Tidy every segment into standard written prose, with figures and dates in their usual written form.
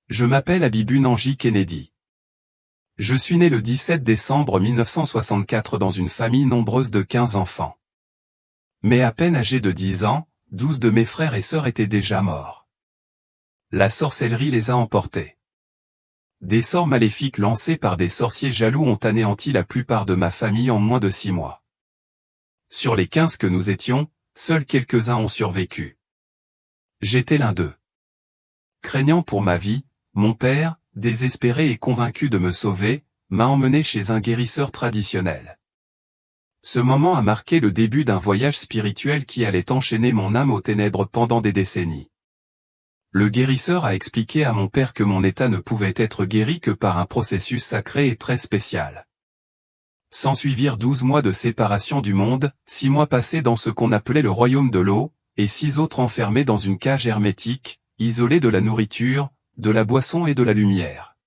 Je m'appelle Abibu Nanji Kennedy. Je suis né le 17 décembre 1964 dans une famille nombreuse de 15 enfants. Mais à peine âgé de 10 ans, 12 de mes frères et sœurs étaient déjà morts. La sorcellerie les a emportés. Des sorts maléfiques lancés par des sorciers jaloux ont anéanti la plupart de ma famille en moins de 6 mois. Sur les 15 que nous étions, seuls quelques-uns ont survécu. J'étais l'un d'eux. Craignant pour ma vie, mon père, désespéré et convaincu de me sauver, m'a emmené chez un guérisseur traditionnel. Ce moment a marqué le début d'un voyage spirituel qui allait enchaîner mon âme aux ténèbres pendant des décennies. Le guérisseur a expliqué à mon père que mon état ne pouvait être guéri que par un processus sacré et très spécial. S'ensuivirent 12 mois de séparation du monde, 6 mois passés dans ce qu'on appelait le royaume de l'eau, et 6 autres enfermés dans une cage hermétique, isolés de la nourriture, de la boisson et de la lumière.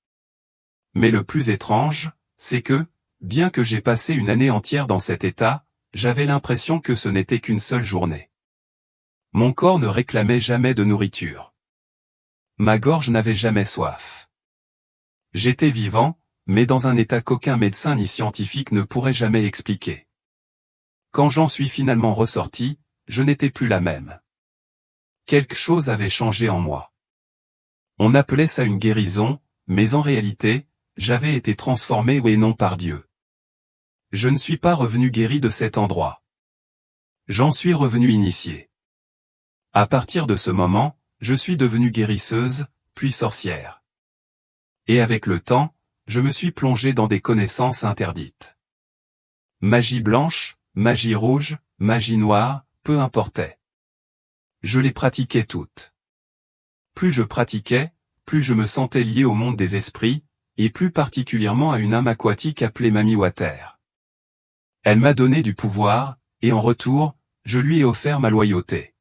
Mais le plus étrange, c'est que, bien que j'ai passé une année entière dans cet état, j'avais l'impression que ce n'était qu'une seule journée. Mon corps ne réclamait jamais de nourriture. Ma gorge n'avait jamais soif. J'étais vivant, mais dans un état qu'aucun médecin ni scientifique ne pourrait jamais expliquer. Quand j'en suis finalement ressorti, je n'étais plus la même. Quelque chose avait changé en moi. On appelait ça une guérison, mais en réalité, j'avais été transformé oui et non par Dieu. Je ne suis pas revenu guéri de cet endroit. J'en suis revenu initié. À partir de ce moment, je suis devenue guérisseuse, puis sorcière. Et avec le temps, je me suis plongé dans des connaissances interdites. Magie blanche, magie rouge, magie noire, peu importait. Je les pratiquais toutes. Plus je pratiquais, plus je me sentais lié au monde des esprits, et plus particulièrement à une âme aquatique appelée Mami Water. Elle m'a donné du pouvoir, et en retour, je lui ai offert ma loyauté.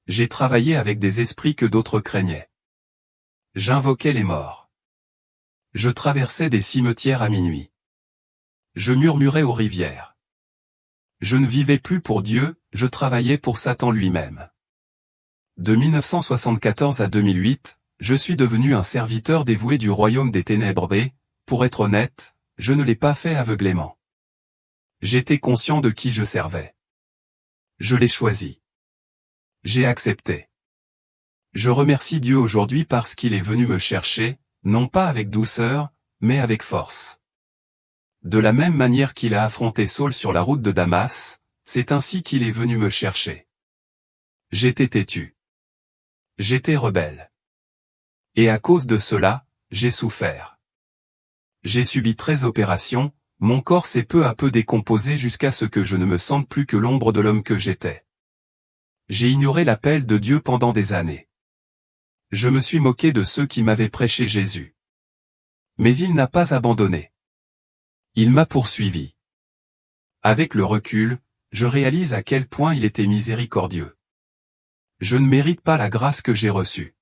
J'ai travaillé avec des esprits que d'autres craignaient. J'invoquais les morts. Je traversais des cimetières à minuit. Je murmurais aux rivières. Je ne vivais plus pour Dieu, je travaillais pour Satan lui-même. De 1974 à 2008, je suis devenu un serviteur dévoué du royaume des ténèbres et, pour être honnête, je ne l'ai pas fait aveuglément. J'étais conscient de qui je servais. Je l'ai choisi. J'ai accepté. Je remercie Dieu aujourd'hui parce qu'il est venu me chercher, non pas avec douceur, mais avec force. De la même manière qu'il a affronté Saul sur la route de Damas, c'est ainsi qu'il est venu me chercher. J'étais têtu. J'étais rebelle. Et à cause de cela, j'ai souffert. J'ai subi 13 opérations, mon corps s'est peu à peu décomposé jusqu'à ce que je ne me sente plus que l'ombre de l'homme que j'étais. J'ai ignoré l'appel de Dieu pendant des années. Je me suis moqué de ceux qui m'avaient prêché Jésus. Mais il n'a pas abandonné. Il m'a poursuivi. Avec le recul, je réalise à quel point il était miséricordieux. Je ne mérite pas la grâce que j'ai reçue.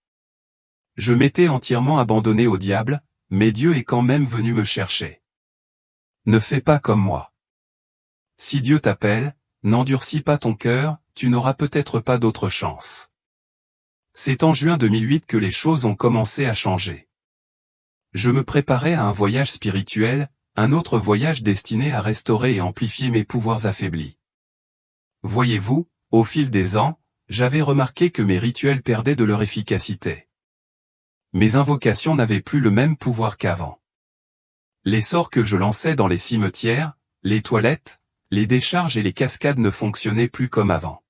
Je m'étais entièrement abandonné au diable, mais Dieu est quand même venu me chercher. Ne fais pas comme moi. Si Dieu t'appelle, n'endurcis pas ton cœur, tu n'auras peut-être pas d'autre chance. C'est en juin 2008 que les choses ont commencé à changer. Je me préparais à un voyage spirituel, un autre voyage destiné à restaurer et amplifier mes pouvoirs affaiblis. Voyez-vous, au fil des ans, j'avais remarqué que mes rituels perdaient de leur efficacité. Mes invocations n'avaient plus le même pouvoir qu'avant. Les sorts que je lançais dans les cimetières, les toilettes, les décharges et les cascades ne fonctionnaient plus comme avant.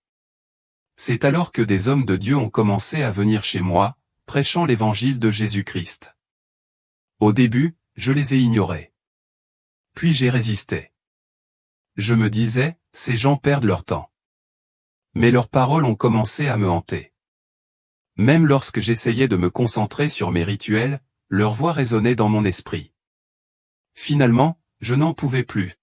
C'est alors que des hommes de Dieu ont commencé à venir chez moi, prêchant l'évangile de Jésus-Christ. Au début, je les ai ignorés. Puis j'ai résisté. Je me disais, ces gens perdent leur temps. Mais leurs paroles ont commencé à me hanter. Même lorsque j'essayais de me concentrer sur mes rituels, leur voix résonnait dans mon esprit. Finalement, je n'en pouvais plus.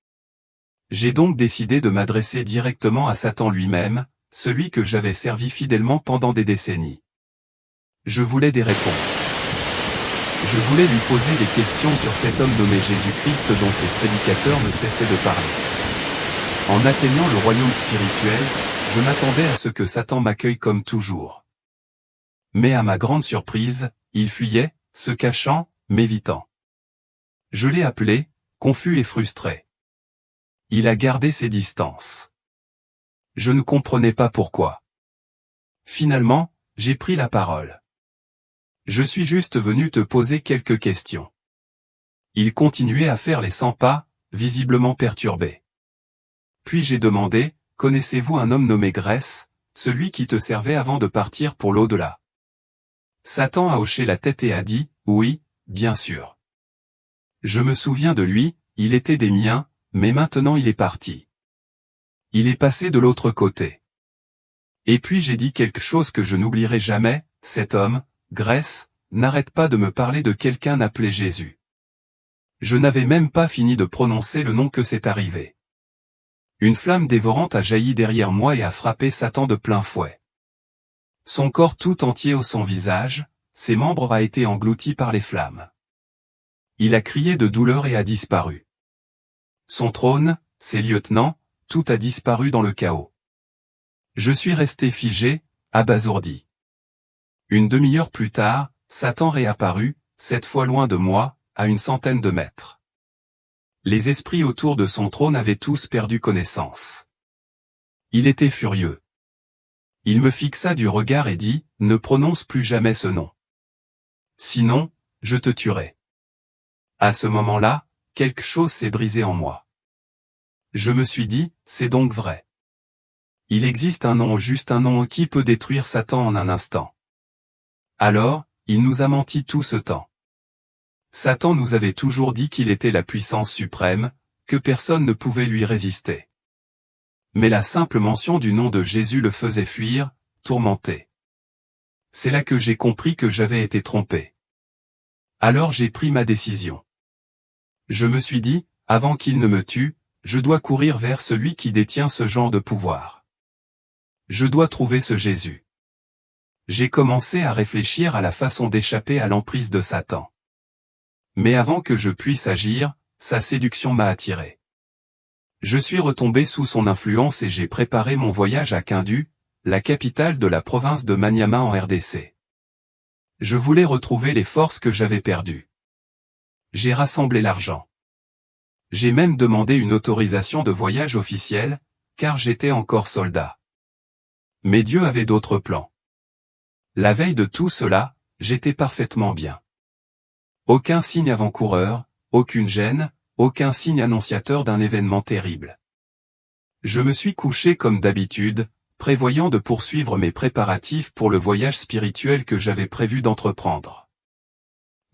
J'ai donc décidé de m'adresser directement à Satan lui-même, celui que j'avais servi fidèlement pendant des décennies. Je voulais des réponses. Je voulais lui poser des questions sur cet homme nommé Jésus-Christ dont ses prédicateurs ne cessaient de parler. En atteignant le royaume spirituel, je m'attendais à ce que Satan m'accueille comme toujours. Mais à ma grande surprise, il fuyait, se cachant, m'évitant. Je l'ai appelé, confus et frustré. Il a gardé ses distances. Je ne comprenais pas pourquoi. Finalement, j'ai pris la parole. Je suis juste venu te poser quelques questions. Il continuait à faire les 100 pas, visiblement perturbé. Puis j'ai demandé, connaissez-vous un homme nommé Grèce, celui qui te servait avant de partir pour l'au-delà? Satan a hoché la tête et a dit, oui, bien sûr. Je me souviens de lui, il était des miens, mais maintenant il est parti. Il est passé de l'autre côté. Et puis j'ai dit quelque chose que je n'oublierai jamais, cet homme, Grèce, n'arrête pas de me parler de quelqu'un appelé Jésus. Je n'avais même pas fini de prononcer le nom que c'est arrivé. Une flamme dévorante a jailli derrière moi et a frappé Satan de plein fouet. Son corps tout entier ou son visage, ses membres a été englouti par les flammes. Il a crié de douleur et a disparu. Son trône, ses lieutenants, tout a disparu dans le chaos. Je suis resté figé, abasourdi. Une demi-heure plus tard, Satan réapparut, cette fois loin de moi, à une centaine de mètres. Les esprits autour de son trône avaient tous perdu connaissance. Il était furieux. Il me fixa du regard et dit, « Ne prononce plus jamais ce nom. Sinon, je te tuerai. » À ce moment-là, quelque chose s'est brisé en moi. Je me suis dit, c'est donc vrai. Il existe un nom, juste un nom qui peut détruire Satan en un instant. Alors, il nous a menti tout ce temps. Satan nous avait toujours dit qu'il était la puissance suprême, que personne ne pouvait lui résister. Mais la simple mention du nom de Jésus le faisait fuir, tourmenté. C'est là que j'ai compris que j'avais été trompé. Alors j'ai pris ma décision. Je me suis dit, avant qu'il ne me tue, je dois courir vers celui qui détient ce genre de pouvoir. Je dois trouver ce Jésus. J'ai commencé à réfléchir à la façon d'échapper à l'emprise de Satan. Mais avant que je puisse agir, sa séduction m'a attiré. Je suis retombé sous son influence et j'ai préparé mon voyage à Kindu, la capitale de la province de Maniama en RDC. Je voulais retrouver les forces que j'avais perdues. J'ai rassemblé l'argent. J'ai même demandé une autorisation de voyage officielle, car j'étais encore soldat. Mais Dieu avait d'autres plans. La veille de tout cela, j'étais parfaitement bien. Aucun signe avant-coureur, aucune gêne, aucun signe annonciateur d'un événement terrible. Je me suis couché comme d'habitude, prévoyant de poursuivre mes préparatifs pour le voyage spirituel que j'avais prévu d'entreprendre.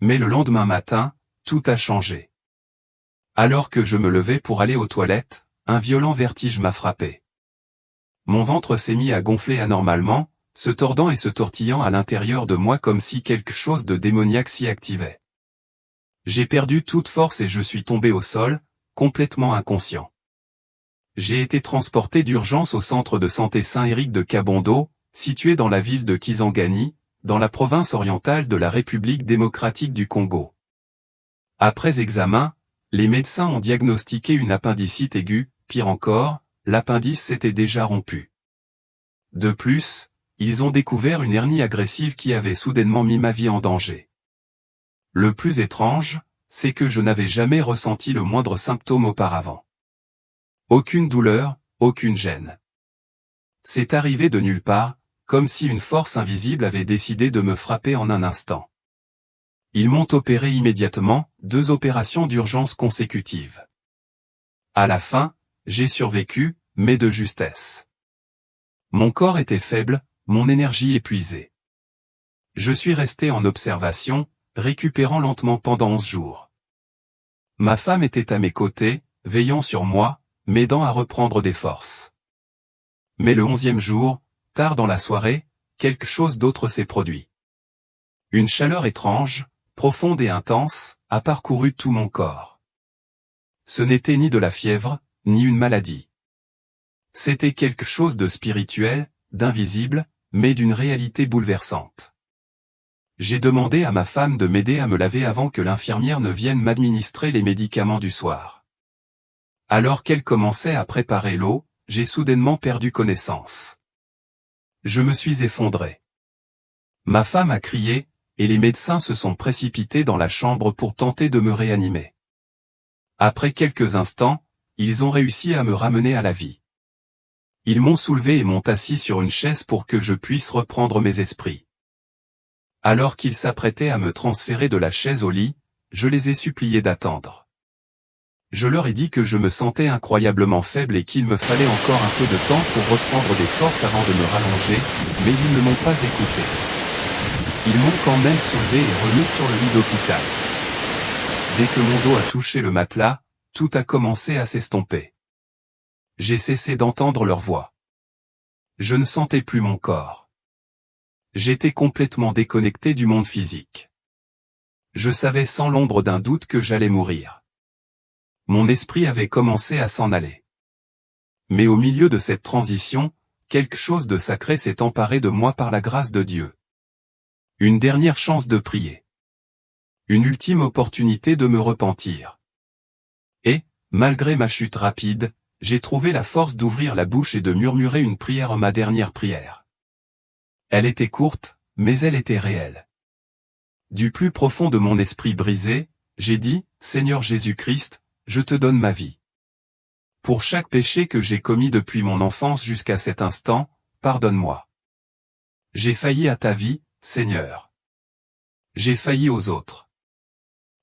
Mais le lendemain matin, tout a changé. Alors que je me levais pour aller aux toilettes, un violent vertige m'a frappé. Mon ventre s'est mis à gonfler anormalement, se tordant et se tortillant à l'intérieur de moi comme si quelque chose de démoniaque s'y activait. J'ai perdu toute force et je suis tombé au sol, complètement inconscient. J'ai été transporté d'urgence au centre de santé Saint-Éric de Kabondo, situé dans la ville de Kisangani, dans la province orientale de la République démocratique du Congo. Après examen, les médecins ont diagnostiqué une appendicite aiguë, pire encore, l'appendice s'était déjà rompu. De plus, ils ont découvert une hernie agressive qui avait soudainement mis ma vie en danger. Le plus étrange, c'est que je n'avais jamais ressenti le moindre symptôme auparavant. Aucune douleur, aucune gêne. C'est arrivé de nulle part, comme si une force invisible avait décidé de me frapper en un instant. Ils m'ont opéré immédiatement, 2 opérations d'urgence consécutives. À la fin, j'ai survécu, mais de justesse. Mon corps était faible, mon énergie épuisée. Je suis resté en observation, récupérant lentement pendant 11 jours. Ma femme était à mes côtés, veillant sur moi, m'aidant à reprendre des forces. Mais le 11e jour, tard dans la soirée, quelque chose d'autre s'est produit. Une chaleur étrange, profonde et intense, a parcouru tout mon corps. Ce n'était ni de la fièvre, ni une maladie. C'était quelque chose de spirituel, d'invisible, mais d'une réalité bouleversante. J'ai demandé à ma femme de m'aider à me laver avant que l'infirmière ne vienne m'administrer les médicaments du soir. Alors qu'elle commençait à préparer l'eau, j'ai soudainement perdu connaissance. Je me suis effondré. Ma femme a crié, et les médecins se sont précipités dans la chambre pour tenter de me réanimer. Après quelques instants, ils ont réussi à me ramener à la vie. Ils m'ont soulevé et m'ont assis sur une chaise pour que je puisse reprendre mes esprits. Alors qu'ils s'apprêtaient à me transférer de la chaise au lit, je les ai suppliés d'attendre. Je leur ai dit que je me sentais incroyablement faible et qu'il me fallait encore un peu de temps pour reprendre des forces avant de me rallonger, mais ils ne m'ont pas écouté. Ils m'ont quand même soulevé et remis sur le lit d'hôpital. Dès que mon dos a touché le matelas, tout a commencé à s'estomper. J'ai cessé d'entendre leur voix. Je ne sentais plus mon corps. J'étais complètement déconnecté du monde physique. Je savais sans l'ombre d'un doute que j'allais mourir. Mon esprit avait commencé à s'en aller. Mais au milieu de cette transition, quelque chose de sacré s'est emparé de moi par la grâce de Dieu. Une dernière chance de prier. Une ultime opportunité de me repentir. Et, malgré ma chute rapide, j'ai trouvé la force d'ouvrir la bouche et de murmurer une prière, ma dernière prière. Elle était courte, mais elle était réelle. Du plus profond de mon esprit brisé, j'ai dit, Seigneur Jésus-Christ, je te donne ma vie. Pour chaque péché que j'ai commis depuis mon enfance jusqu'à cet instant, pardonne-moi. J'ai failli à ta vie, Seigneur. J'ai failli aux autres.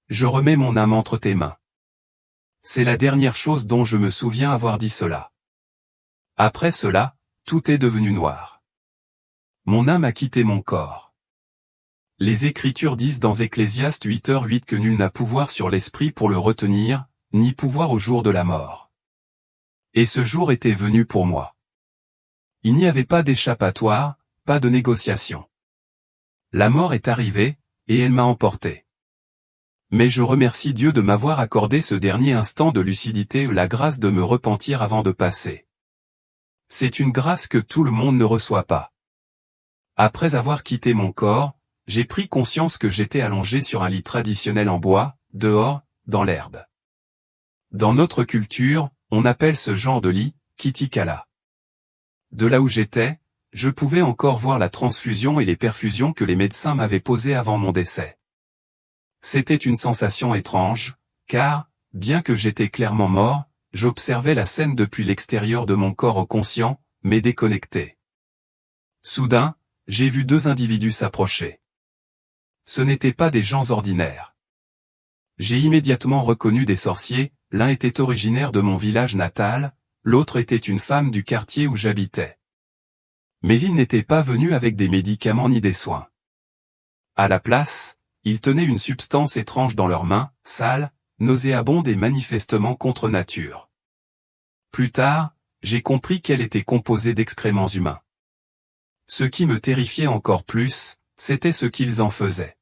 Je remets mon âme entre tes mains. C'est la dernière chose dont je me souviens avoir dit cela. Après cela, tout est devenu noir. Mon âme a quitté mon corps. Les Écritures disent dans Ecclésiaste 8h8 que nul n'a pouvoir sur l'esprit pour le retenir, ni pouvoir au jour de la mort. Et ce jour était venu pour moi. Il n'y avait pas d'échappatoire, pas de négociation. La mort est arrivée, et elle m'a emporté. Mais je remercie Dieu de m'avoir accordé ce dernier instant de lucidité et la grâce de me repentir avant de passer. C'est une grâce que tout le monde ne reçoit pas. Après avoir quitté mon corps, j'ai pris conscience que j'étais allongé sur un lit traditionnel en bois, dehors, dans l'herbe. Dans notre culture, on appelle ce genre de lit, kitikala. De là où j'étais, je pouvais encore voir la transfusion et les perfusions que les médecins m'avaient posées avant mon décès. C'était une sensation étrange, car, bien que j'étais clairement mort, j'observais la scène depuis l'extérieur de mon corps conscient, mais déconnecté. Soudain, j'ai vu deux individus s'approcher. Ce n'étaient pas des gens ordinaires. J'ai immédiatement reconnu des sorciers, l'un était originaire de mon village natal, l'autre était une femme du quartier où j'habitais. Mais ils n'étaient pas venus avec des médicaments ni des soins. À la place, ils tenaient une substance étrange dans leurs mains, sale, nauséabonde et manifestement contre nature. Plus tard, j'ai compris qu'elle était composée d'excréments humains. Ce qui me terrifiait encore plus, c'était ce qu'ils en faisaient.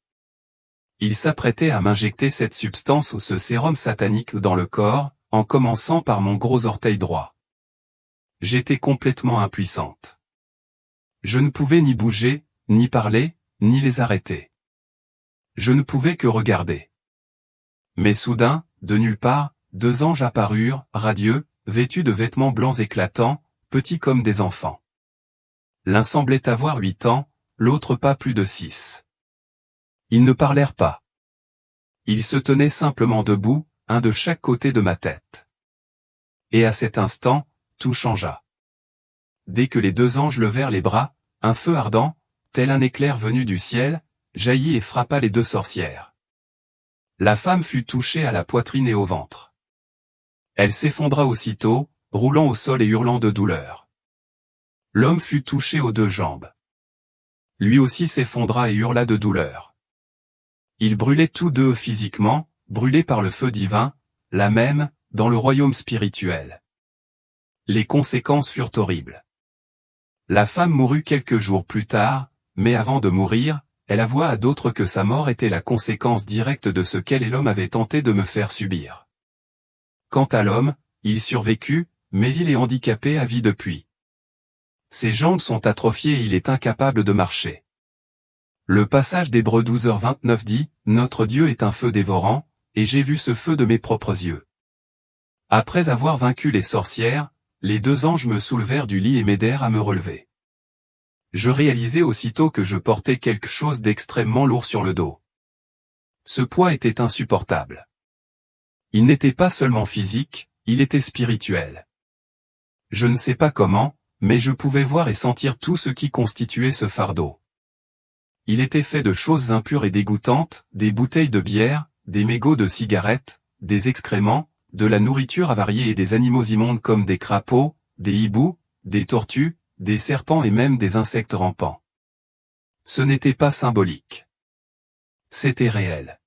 Ils s'apprêtaient à m'injecter cette substance ou ce sérum satanique dans le corps, en commençant par mon gros orteil droit. J'étais complètement impuissante. Je ne pouvais ni bouger, ni parler, ni les arrêter. Je ne pouvais que regarder. Mais soudain, de nulle part, deux anges apparurent, radieux, vêtus de vêtements blancs éclatants, petits comme des enfants. L'un semblait avoir 8 ans, l'autre pas plus de 6. Ils ne parlèrent pas. Ils se tenaient simplement debout, un de chaque côté de ma tête. Et à cet instant, tout changea. Dès que les deux anges levèrent les bras, un feu ardent, tel un éclair venu du ciel, jaillit et frappa les deux sorcières. La femme fut touchée à la poitrine et au ventre. Elle s'effondra aussitôt, roulant au sol et hurlant de douleur. L'homme fut touché aux deux jambes. Lui aussi s'effondra et hurla de douleur. Ils brûlaient tous deux physiquement, brûlés par le feu divin, là même, dans le royaume spirituel. Les conséquences furent horribles. La femme mourut quelques jours plus tard, mais avant de mourir, elle avoua à d'autres que sa mort était la conséquence directe de ce qu'elle et l'homme avaient tenté de me faire subir. Quant à l'homme, il survécut, mais il est handicapé à vie depuis. Ses jambes sont atrophiées et il est incapable de marcher. Le passage d'Hébreux 12h29 dit, « Notre Dieu est un feu dévorant, et j'ai vu ce feu de mes propres yeux. » Après avoir vaincu les sorcières, les deux anges me soulevèrent du lit et m'aidèrent à me relever. Je réalisai aussitôt que je portais quelque chose d'extrêmement lourd sur le dos. Ce poids était insupportable. Il n'était pas seulement physique, il était spirituel. Je ne sais pas comment, mais je pouvais voir et sentir tout ce qui constituait ce fardeau. Il était fait de choses impures et dégoûtantes, des bouteilles de bière, des mégots de cigarettes, des excréments, de la nourriture avariée et des animaux immondes comme des crapauds, des hiboux, des tortues, des serpents et même des insectes rampants. Ce n'était pas symbolique. C'était réel.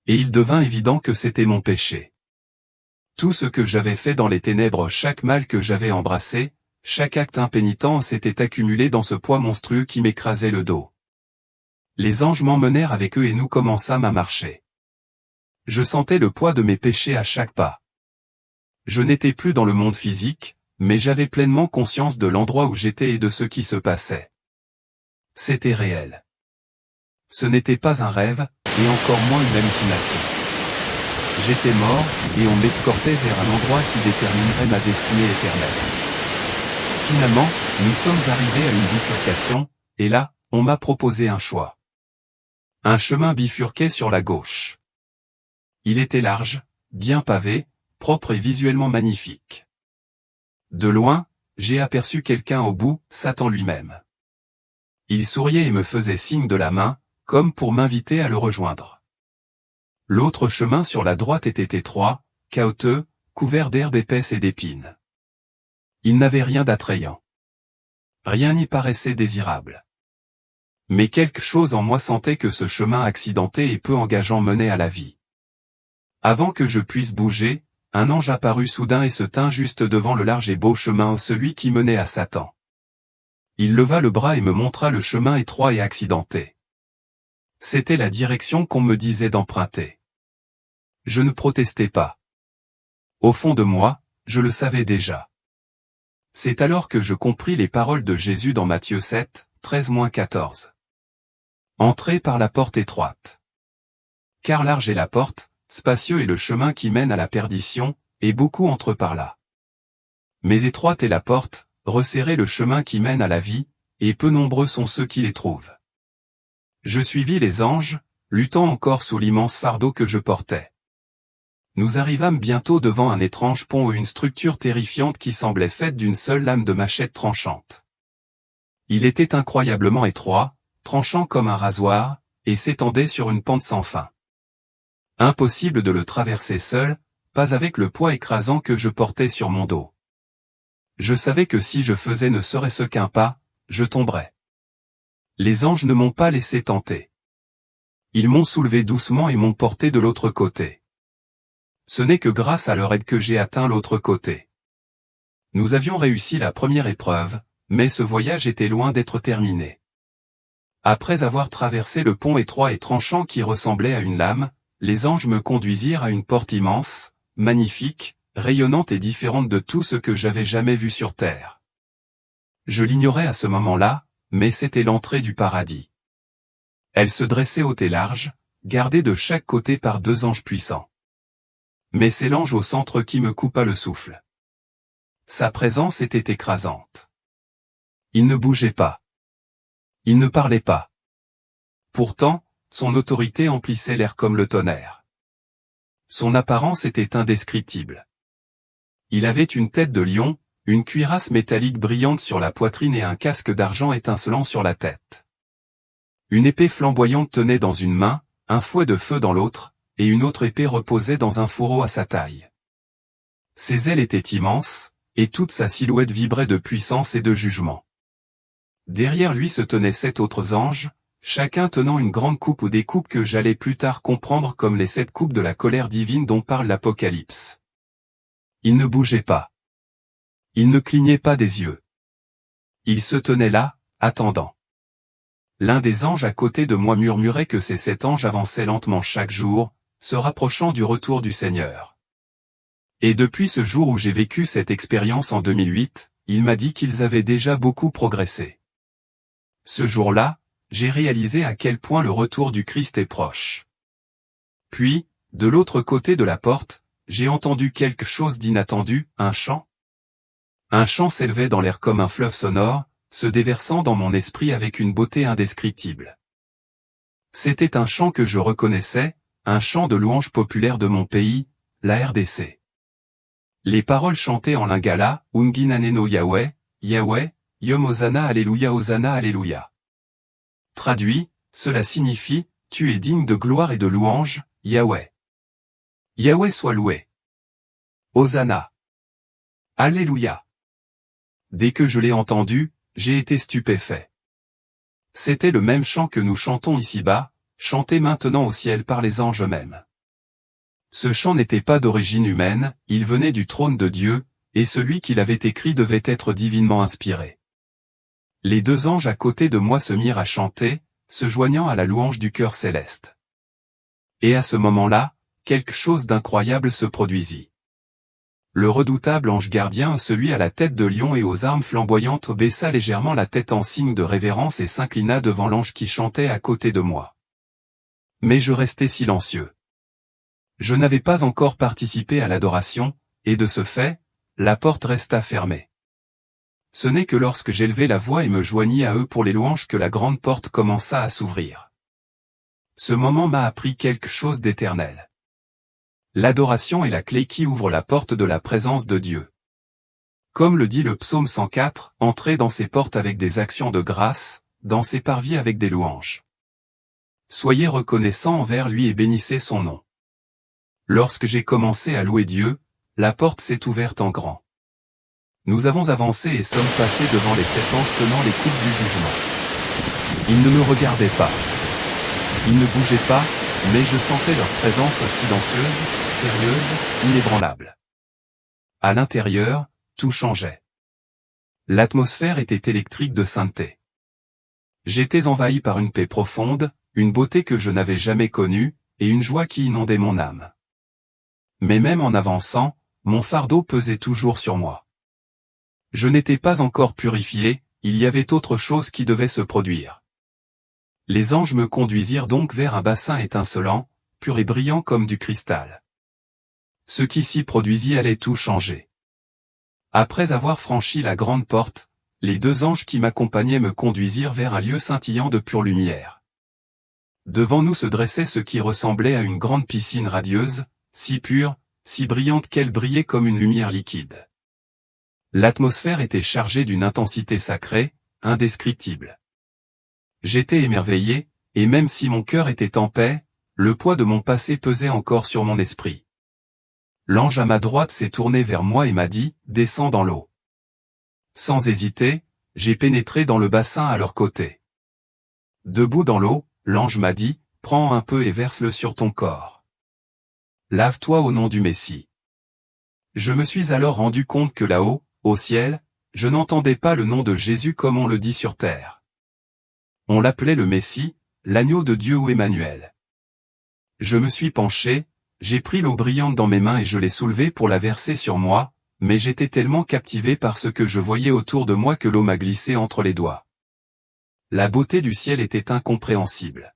Et il devint évident que c'était mon péché. Tout ce que j'avais fait dans les ténèbres, chaque mal que j'avais embrassé, chaque acte impénitent s'était accumulé dans ce poids monstrueux qui m'écrasait le dos. Les anges m'emmenèrent avec eux et nous commençâmes à marcher. Je sentais le poids de mes péchés à chaque pas. Je n'étais plus dans le monde physique, mais j'avais pleinement conscience de l'endroit où j'étais et de ce qui se passait. C'était réel. Ce n'était pas un rêve, et encore moins une hallucination. J'étais mort, et on m'escortait vers un endroit qui déterminerait ma destinée éternelle. Finalement, nous sommes arrivés à une bifurcation, et là, on m'a proposé un choix. Un chemin bifurquait sur la gauche. Il était large, bien pavé, propre et visuellement magnifique. De loin, j'ai aperçu quelqu'un au bout, Satan lui-même. Il souriait et me faisait signe de la main, comme pour m'inviter à le rejoindre. L'autre chemin sur la droite était étroit, caouteux, couvert d'herbes épaisses et d'épines. Il n'avait rien d'attrayant. Rien n'y paraissait désirable. Mais quelque chose en moi sentait que ce chemin accidenté et peu engageant menait à la vie. Avant que je puisse bouger, un ange apparut soudain et se tint juste devant le large et beau chemin, celui qui menait à Satan. Il leva le bras et me montra le chemin étroit et accidenté. C'était la direction qu'on me disait d'emprunter. Je ne protestais pas. Au fond de moi, je le savais déjà. C'est alors que je compris les paroles de Jésus dans Matthieu 7, 13-14. Entrez par la porte étroite. Car large est la porte, spacieux est le chemin qui mène à la perdition, et beaucoup entrent par là. Mais étroite est la porte, resserré le chemin qui mène à la vie, et peu nombreux sont ceux qui les trouvent. Je suivis les anges, luttant encore sous l'immense fardeau que je portais. Nous arrivâmes bientôt devant un étrange pont ou une structure terrifiante qui semblait faite d'une seule lame de machette tranchante. Il était incroyablement étroit, tranchant comme un rasoir, et s'étendait sur une pente sans fin. Impossible de le traverser seul, pas avec le poids écrasant que je portais sur mon dos. Je savais que si je faisais ne serait-ce qu'un pas, je tomberais. Les anges ne m'ont pas laissé tenter. Ils m'ont soulevé doucement et m'ont porté de l'autre côté. Ce n'est que grâce à leur aide que j'ai atteint l'autre côté. Nous avions réussi la première épreuve, mais ce voyage était loin d'être terminé. Après avoir traversé le pont étroit et tranchant qui ressemblait à une lame, les anges me conduisirent à une porte immense, magnifique, rayonnante et différente de tout ce que j'avais jamais vu sur terre. Je l'ignorais à ce moment-là, mais c'était l'entrée du paradis. Elle se dressait haute et large, gardée de chaque côté par deux anges puissants. Mais c'est l'ange au centre qui me coupa le souffle. Sa présence était écrasante. Il ne bougeait pas. Il ne parlait pas. Pourtant, son autorité emplissait l'air comme le tonnerre. Son apparence était indescriptible. Il avait une tête de lion, une cuirasse métallique brillante sur la poitrine et un casque d'argent étincelant sur la tête. Une épée flamboyante tenait dans une main, un fouet de feu dans l'autre, et une autre épée reposait dans un fourreau à sa taille. Ses ailes étaient immenses, et toute sa silhouette vibrait de puissance et de jugement. Derrière lui se tenaient 7 autres anges, chacun tenant une grande coupe ou des coupes que j'allais plus tard comprendre comme les 7 coupes de la colère divine dont parle l'Apocalypse. Il ne bougeait pas. Il ne clignait pas des yeux. Il se tenait là, attendant. L'un des anges à côté de moi murmurait que ces 7 anges avançaient lentement chaque jour, se rapprochant du retour du Seigneur. Et depuis ce jour où j'ai vécu cette expérience en 2008, il m'a dit qu'ils avaient déjà beaucoup progressé. Ce jour-là, j'ai réalisé à quel point le retour du Christ est proche. Puis, de l'autre côté de la porte, j'ai entendu quelque chose d'inattendu, un chant. Un chant s'élevait dans l'air comme un fleuve sonore, se déversant dans mon esprit avec une beauté indescriptible. C'était un chant que je reconnaissais, un chant de louange populaire de mon pays, la RDC. Les paroles chantées en lingala, Unginaneno Yahweh, Yahweh, Yom Hosanna Alléluia Hosanna Alléluia. Traduit, cela signifie, tu es digne de gloire et de louange, Yahweh. Yahweh soit loué. Hosanna. Alléluia. Dès que je l'ai entendu, j'ai été stupéfait. C'était le même chant que nous chantons ici-bas, chanté maintenant au ciel par les anges eux-mêmes. Ce chant n'était pas d'origine humaine, il venait du trône de Dieu, et celui qui l'avait écrit devait être divinement inspiré. Les deux anges à côté de moi se mirent à chanter, se joignant à la louange du chœur céleste. Et à ce moment-là, quelque chose d'incroyable se produisit. Le redoutable ange gardien, celui à la tête de lion et aux armes flamboyantes, baissa légèrement la tête en signe de révérence et s'inclina devant l'ange qui chantait à côté de moi. Mais je restais silencieux. Je n'avais pas encore participé à l'adoration, et de ce fait, la porte resta fermée. Ce n'est que lorsque j'élevai la voix et me joignis à eux pour les louanges que la grande porte commença à s'ouvrir. Ce moment m'a appris quelque chose d'éternel. L'adoration est la clé qui ouvre la porte de la présence de Dieu. Comme le dit le psaume 104, entrez dans ses portes avec des actions de grâce, dans ses parvis avec des louanges. Soyez reconnaissants envers lui et bénissez son nom. Lorsque j'ai commencé à louer Dieu, la porte s'est ouverte en grand. Nous avons avancé et sommes passés devant les 7 anges tenant les coupes du jugement. Ils ne me regardaient pas. Ils ne bougeaient pas, mais je sentais leur présence silencieuse, sérieuse, inébranlable. À l'intérieur, tout changeait. L'atmosphère était électrique de sainteté. J'étais envahi par une paix profonde, une beauté que je n'avais jamais connue, et une joie qui inondait mon âme. Mais même en avançant, mon fardeau pesait toujours sur moi. Je n'étais pas encore purifié, il y avait autre chose qui devait se produire. Les anges me conduisirent donc vers un bassin étincelant, pur et brillant comme du cristal. Ce qui s'y produisit allait tout changer. Après avoir franchi la grande porte, les deux anges qui m'accompagnaient me conduisirent vers un lieu scintillant de pure lumière. Devant nous se dressait ce qui ressemblait à une grande piscine radieuse, si pure, si brillante qu'elle brillait comme une lumière liquide. L'atmosphère était chargée d'une intensité sacrée, indescriptible. J'étais émerveillé, et même si mon cœur était en paix, le poids de mon passé pesait encore sur mon esprit. L'ange à ma droite s'est tourné vers moi et m'a dit, « Descends dans l'eau. » Sans hésiter, j'ai pénétré dans le bassin à leur côté. Debout dans l'eau, l'ange m'a dit, « Prends un peu et verse-le sur ton corps. Lave-toi au nom du Messie. » Je me suis alors rendu compte que là-haut, au ciel, je n'entendais pas le nom de Jésus comme on le dit sur terre. On l'appelait le Messie, l'agneau de Dieu ou Emmanuel. Je me suis penché, j'ai pris l'eau brillante dans mes mains et je l'ai soulevée pour la verser sur moi, mais j'étais tellement captivé par ce que je voyais autour de moi que l'eau m'a glissé entre les doigts. La beauté du ciel était incompréhensible.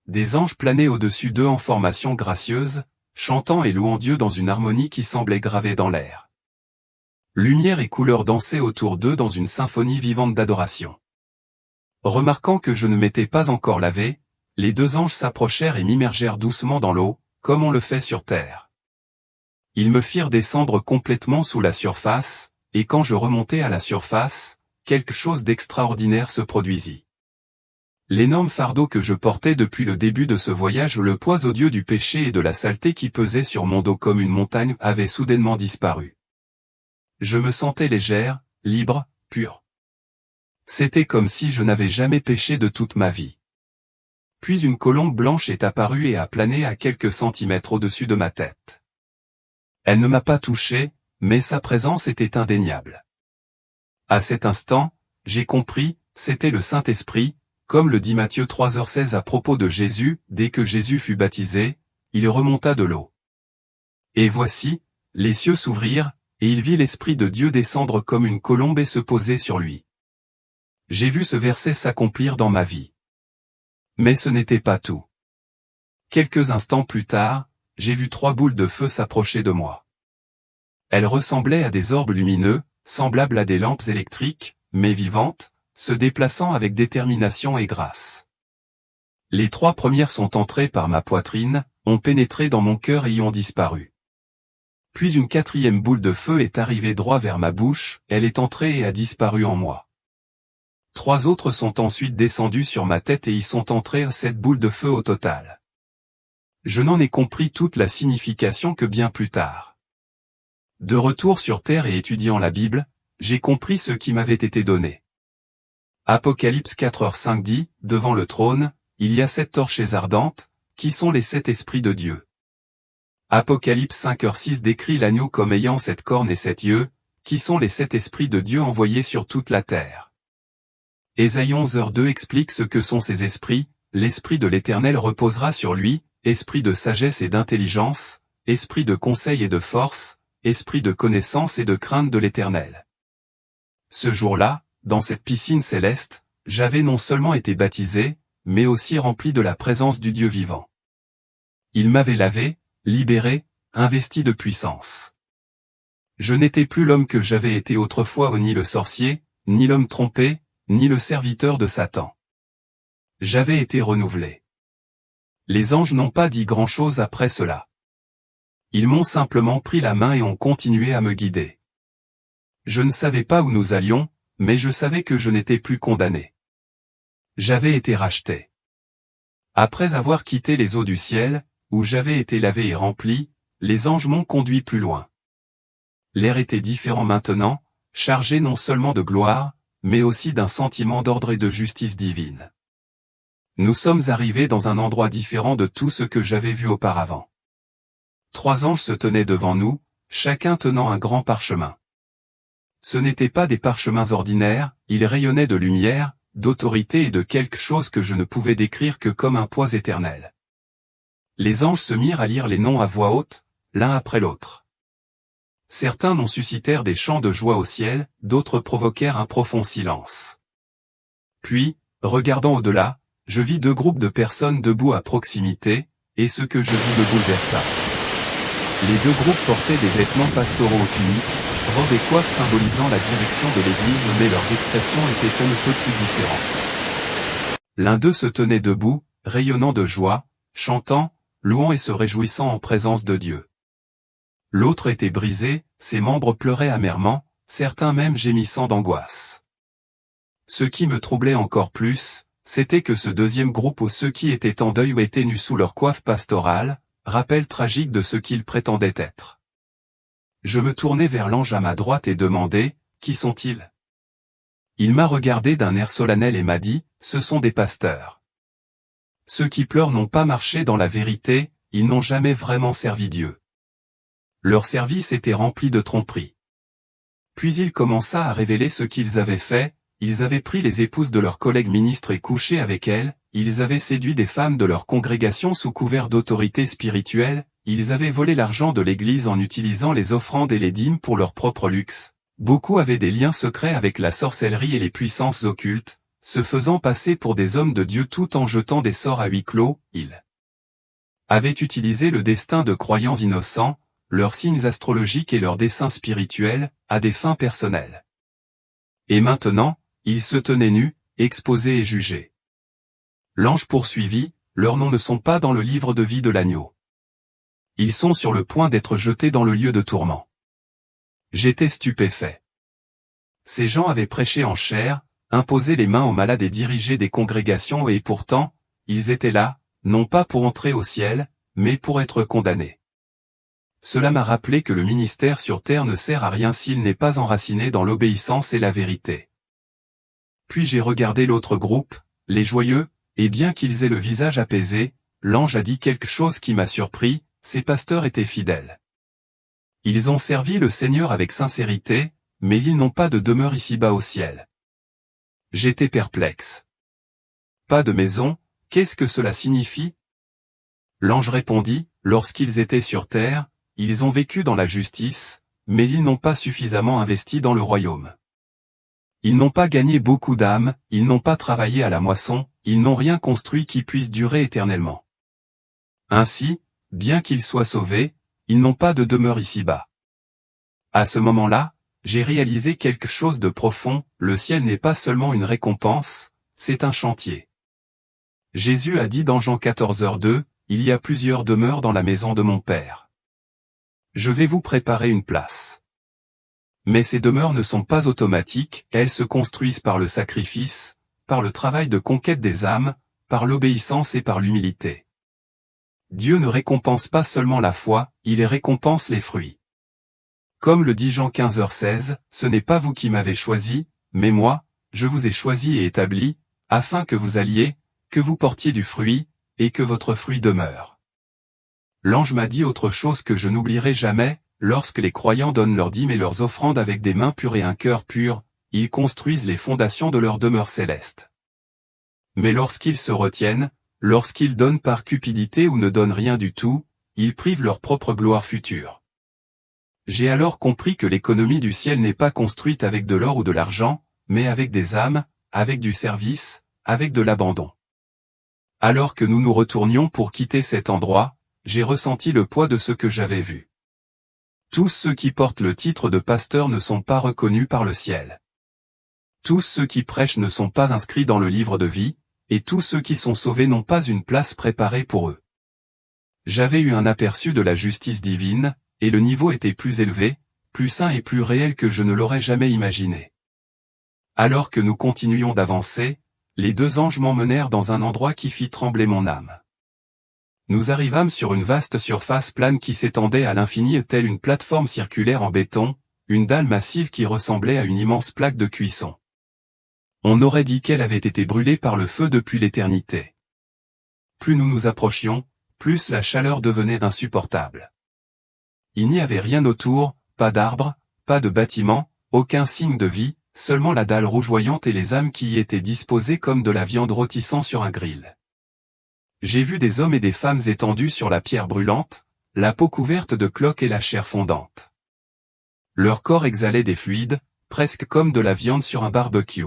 Des anges planaient au-dessus d'eux en formation gracieuse, chantant et louant Dieu dans une harmonie qui semblait gravée dans l'air. Lumière et couleurs dansaient autour d'eux dans une symphonie vivante d'adoration. Remarquant que je ne m'étais pas encore lavé, les deux anges s'approchèrent et m'immergèrent doucement dans l'eau, comme on le fait sur terre. Ils me firent descendre complètement sous la surface, et quand je remontai à la surface, quelque chose d'extraordinaire se produisit. L'énorme fardeau que je portais depuis le début de ce voyage, le poids odieux du péché et de la saleté qui pesait sur mon dos comme une montagne, avait soudainement disparu. Je me sentais légère, libre, pure. C'était comme si je n'avais jamais péché de toute ma vie. Puis une colombe blanche est apparue et a plané à quelques centimètres au-dessus de ma tête. Elle ne m'a pas touché, mais sa présence était indéniable. À cet instant, j'ai compris, c'était le Saint-Esprit, comme le dit Matthieu 3h16 à propos de Jésus, dès que Jésus fut baptisé, il remonta de l'eau. Et voici, les cieux s'ouvrirent, et il vit l'Esprit de Dieu descendre comme une colombe et se poser sur lui. J'ai vu ce verset s'accomplir dans ma vie. Mais ce n'était pas tout. Quelques instants plus tard, j'ai vu 3 boules de feu s'approcher de moi. Elles ressemblaient à des orbes lumineux, semblables à des lampes électriques, mais vivantes, se déplaçant avec détermination et grâce. Les 3 premières sont entrées par ma poitrine, ont pénétré dans mon cœur et y ont disparu. Puis une 4e boule de feu est arrivée droit vers ma bouche, elle est entrée et a disparu en moi. 3 autres sont ensuite descendues sur ma tête et y sont entrées 7 boules de feu au total. Je n'en ai compris toute la signification que bien plus tard. De retour sur terre et étudiant la Bible, j'ai compris ce qui m'avait été donné. Apocalypse 4h5 dit, devant le trône, il y a 7 torches ardentes, qui sont les 7 esprits de Dieu. Apocalypse 5h6 décrit l'agneau comme ayant 7 cornes et 7 yeux, qui sont les 7 esprits de Dieu envoyés sur toute la terre. Ésaïe 11h2 explique ce que sont ces esprits, l'esprit de l'Éternel reposera sur lui, esprit de sagesse et d'intelligence, esprit de conseil et de force, esprit de connaissance et de crainte de l'Éternel. Ce jour-là, dans cette piscine céleste, j'avais non seulement été baptisé, mais aussi rempli de la présence du Dieu vivant. Il m'avait lavé, libéré, investi de puissance. Je n'étais plus l'homme que j'avais été autrefois, ni le sorcier, ni l'homme trompé, ni le serviteur de Satan. J'avais été renouvelé. Les anges n'ont pas dit grand-chose après cela. Ils m'ont simplement pris la main et ont continué à me guider. Je ne savais pas où nous allions, mais je savais que je n'étais plus condamné. J'avais été racheté. Après avoir quitté les eaux du ciel, où j'avais été lavé et rempli, les anges m'ont conduit plus loin. L'air était différent maintenant, chargé non seulement de gloire, mais aussi d'un sentiment d'ordre et de justice divine. Nous sommes arrivés dans un endroit différent de tout ce que j'avais vu auparavant. 3 anges se tenaient devant nous, chacun tenant un grand parchemin. Ce n'étaient pas des parchemins ordinaires, ils rayonnaient de lumière, d'autorité et de quelque chose que je ne pouvais décrire que comme un poids éternel. Les anges se mirent à lire les noms à voix haute, l'un après l'autre. Certains n'en suscitèrent des chants de joie au ciel, d'autres provoquèrent un profond silence. Puis, regardant au-delà, je vis 2 groupes de personnes debout à proximité, et ce que je vis me bouleversa. Les 2 groupes portaient des vêtements pastoraux aux tuniques, robes et coiffes symbolisant la direction de l'Église, mais leurs expressions étaient un peu plus différentes. L'un d'eux se tenait debout, rayonnant de joie, chantant, louant et se réjouissant en présence de Dieu. L'autre était brisé, ses membres pleuraient amèrement, certains même gémissant d'angoisse. Ce qui me troublait encore plus, c'était que ce 2e groupe ou ceux qui étaient en deuil ou étaient nus sous leur coiffe pastorale, rappel tragique de ce qu'ils prétendaient être. Je me tournai vers l'ange à ma droite et demandai, « Qui sont-ils » Il m'a regardé d'un air solennel et m'a dit, « Ce sont des pasteurs. Ceux qui pleurent n'ont pas marché dans la vérité, ils n'ont jamais vraiment servi Dieu. Leur service était rempli de tromperies. » Puis il commença à révéler ce qu'ils avaient fait, ils avaient pris les épouses de leurs collègues ministres et couché avec elles, ils avaient séduit des femmes de leur congrégation sous couvert d'autorité spirituelle, ils avaient volé l'argent de l'Église en utilisant les offrandes et les dîmes pour leur propre luxe. Beaucoup avaient des liens secrets avec la sorcellerie et les puissances occultes, se faisant passer pour des hommes de Dieu tout en jetant des sorts à huis clos, ils avaient utilisé le destin de croyants innocents, leurs signes astrologiques et leurs desseins spirituels, à des fins personnelles. Et maintenant, ils se tenaient nus, exposés et jugés. L'ange poursuivit, leurs noms ne sont pas dans le livre de vie de l'agneau. Ils sont sur le point d'être jetés dans le lieu de tourment. J'étais stupéfait. Ces gens avaient prêché en chair, imposé les mains aux malades et dirigé des congrégations et pourtant, ils étaient là, non pas pour entrer au ciel, mais pour être condamnés. Cela m'a rappelé que le ministère sur terre ne sert à rien s'il n'est pas enraciné dans l'obéissance et la vérité. Puis j'ai regardé l'autre groupe, les joyeux, et bien qu'ils aient le visage apaisé, l'ange a dit quelque chose qui m'a surpris, ces pasteurs étaient fidèles. Ils ont servi le Seigneur avec sincérité, mais ils n'ont pas de demeure ici-bas au ciel. J'étais perplexe. Pas de maison, qu'est-ce que cela signifie? L'ange répondit, lorsqu'ils étaient sur terre, ils ont vécu dans la justice, mais ils n'ont pas suffisamment investi dans le royaume. Ils n'ont pas gagné beaucoup d'âmes, ils n'ont pas travaillé à la moisson, ils n'ont rien construit qui puisse durer éternellement. Ainsi, bien qu'ils soient sauvés, ils n'ont pas de demeure ici-bas. À ce moment-là, j'ai réalisé quelque chose de profond, le ciel n'est pas seulement une récompense, c'est un chantier. Jésus a dit dans Jean 14h2, il y a plusieurs demeures dans la maison de mon Père. Je vais vous préparer une place. Mais ces demeures ne sont pas automatiques, elles se construisent par le sacrifice, par le travail de conquête des âmes, par l'obéissance et par l'humilité. Dieu ne récompense pas seulement la foi, il récompense les fruits. Comme le dit Jean 15h16, ce n'est pas vous qui m'avez choisi, mais moi, je vous ai choisi et établi, afin que vous alliez, que vous portiez du fruit, et que votre fruit demeure. L'ange m'a dit autre chose que je n'oublierai jamais, lorsque les croyants donnent leurs dîmes et leurs offrandes avec des mains pures et un cœur pur, ils construisent les fondations de leur demeure céleste. Mais lorsqu'ils se retiennent, lorsqu'ils donnent par cupidité ou ne donnent rien du tout, ils privent leur propre gloire future. J'ai alors compris que l'économie du ciel n'est pas construite avec de l'or ou de l'argent, mais avec des âmes, avec du service, avec de l'abandon. Alors que nous nous retournions pour quitter cet endroit, j'ai ressenti le poids de ce que j'avais vu. Tous ceux qui portent le titre de pasteur ne sont pas reconnus par le ciel. Tous ceux qui prêchent ne sont pas inscrits dans le livre de vie, et tous ceux qui sont sauvés n'ont pas une place préparée pour eux. J'avais eu un aperçu de la justice divine, et le niveau était plus élevé, plus saint et plus réel que je ne l'aurais jamais imaginé. Alors que nous continuions d'avancer, les deux anges m'emmenèrent dans un endroit qui fit trembler mon âme. Nous arrivâmes sur une vaste surface plane qui s'étendait à l'infini telle une plateforme circulaire en béton, une dalle massive qui ressemblait à une immense plaque de cuisson. On aurait dit qu'elle avait été brûlée par le feu depuis l'éternité. Plus nous nous approchions, plus la chaleur devenait insupportable. Il n'y avait rien autour, pas d'arbres, pas de bâtiments, aucun signe de vie, seulement la dalle rougeoyante et les âmes qui y étaient disposées comme de la viande rôtissant sur un grill. J'ai vu des hommes et des femmes étendus sur la pierre brûlante, la peau couverte de cloques et la chair fondante. Leur corps exhalait des fluides, presque comme de la viande sur un barbecue.